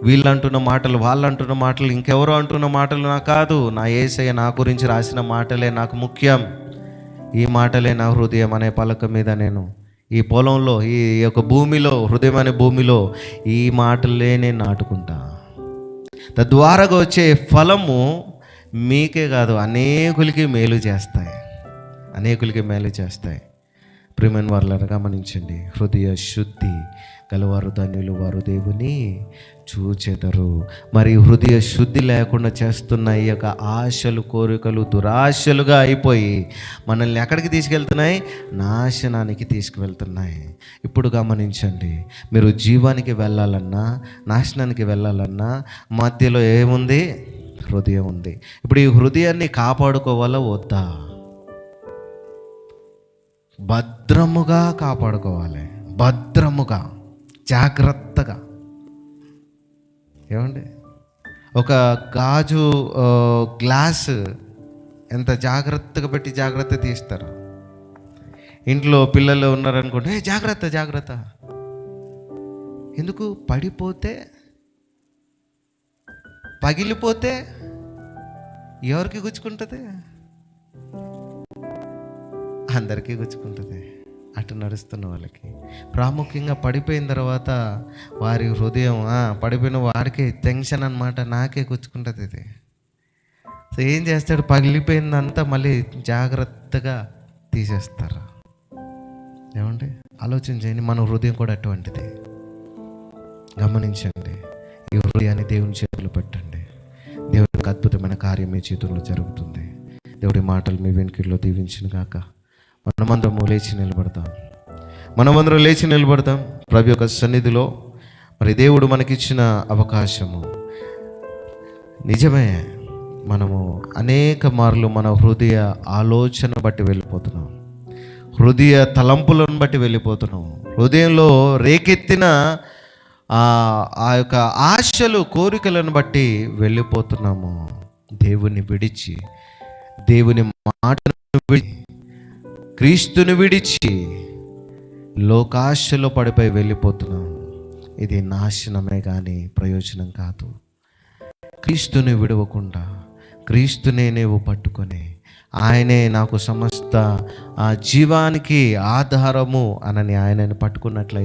Speaker 1: వీళ్ళు అంటున్న మాటలు, వాళ్ళు అంటున్న మాటలు, ఇంకెవరో అంటున్న మాటలు నాకు కాదు, నా యేసయ్య నా గురించి రాసిన మాటలే నాకు ముఖ్యం. ఈ మాటలే నా హృదయం అనే పలక మీద నేను ఈ పొలంలో, ఈ యొక్క భూమిలో, హృదయం అనే భూమిలో ఈ మాటలే నేను నాటుకుంటా. తద్వారాగా వచ్చే ఫలము మీకే కాదు, అనేకులకి మేలు చేస్తాయి. ప్రియమైన వారులారా గమనించండి, హృదయ శుద్ధి గలవారు ధన్యులు, వారు దేవుని చూచెదరు. మరి హృదయ శుద్ధి లేకుండా చేస్తున్న ఈ యొక్క ఆశలు, కోరికలు దురాశలుగా అయిపోయి మనల్ని ఎక్కడికి తీసుకెళ్తున్నాయి? నాశనానికి తీసుకువెళ్తున్నాయి. ఇప్పుడు గమనించండి, మీరు జీవానికి వెళ్ళాలన్నా, నాశనానికి వెళ్ళాలన్నా మధ్యలో ఏముంది? హృదయం ఉంది. ఇప్పుడు ఈ హృదయాన్ని కాపాడుకోవాలా వద్దా? భద్రముగా కాపాడుకోవాలి, భద్రముగా, జాగ్రత్తగా. ఏమండి, ఒక గాజు గ్లాస్ ఎంత జాగ్రత్తగా పెట్టి జాగ్రత్త తీస్తారు. ఇంట్లో పిల్లలు ఉన్నారనుకోండి, జాగ్రత్త. ఎందుకు? పడిపోతే, పగిలిపోతే ఎవరికి గుచ్చుకుంటుంది? అందరికీ గుచ్చుకుంటుంది. అటు నడుస్తున్న వాళ్ళకి, ప్రాముఖ్యంగా పడిపోయిన తర్వాత వారి హృదయం, పడిపోయిన వాడికి టెన్షన్ అన్నమాట, నాకే గుచ్చుకుంటుంది ఇది. సో ఏం చేస్తాడు? పగిలిపోయిందంతా మళ్ళీ జాగ్రత్తగా తీసేస్తారు. ఏమండి, ఆలోచన చేయండి, మన హృదయం కూడా అటువంటిది. గమనించండి, ఈ హృదయాన్ని దేవుని చేతులు పెట్టండి, దేవునికి అద్భుతమైన కార్యం మీ చేతుల్లో జరుగుతుంది. దేవుడి మాటలు మీ వెనుకల్లో దీవించిన గాక. మనమందరం లేచి నిలబడతాం ప్రభు యొక్క సన్నిధిలో. మరి దేవుడు మనకిచ్చిన అవకాశము నిజమే. మనము అనేక మార్లు మన హృదయ ఆలోచన బట్టి వెళ్ళిపోతున్నాం, హృదయ తలంపులను బట్టి వెళ్ళిపోతున్నాం. హృదయంలో రేకెత్తిన ఆ యొక్క ఆశలు, కోరికలను బట్టి వెళ్ళిపోతున్నాము. దేవుని విడిచి, దేవుని మాటను విడిచి, క్రీస్తుని విడిచి లోకాశలో పడిపోయి వెళ్ళిపోతున్నాము. ఇది నాశనమే కానీ ప్రయోజనం కాదు. క్రీస్తుని విడవకుండా, క్రీస్తునే నీవు పట్టుకొని, ఆయనే నాకు సమస్త జీవానికి ఆధారము అనని ఆయనని పట్టుకున్నట్లయితే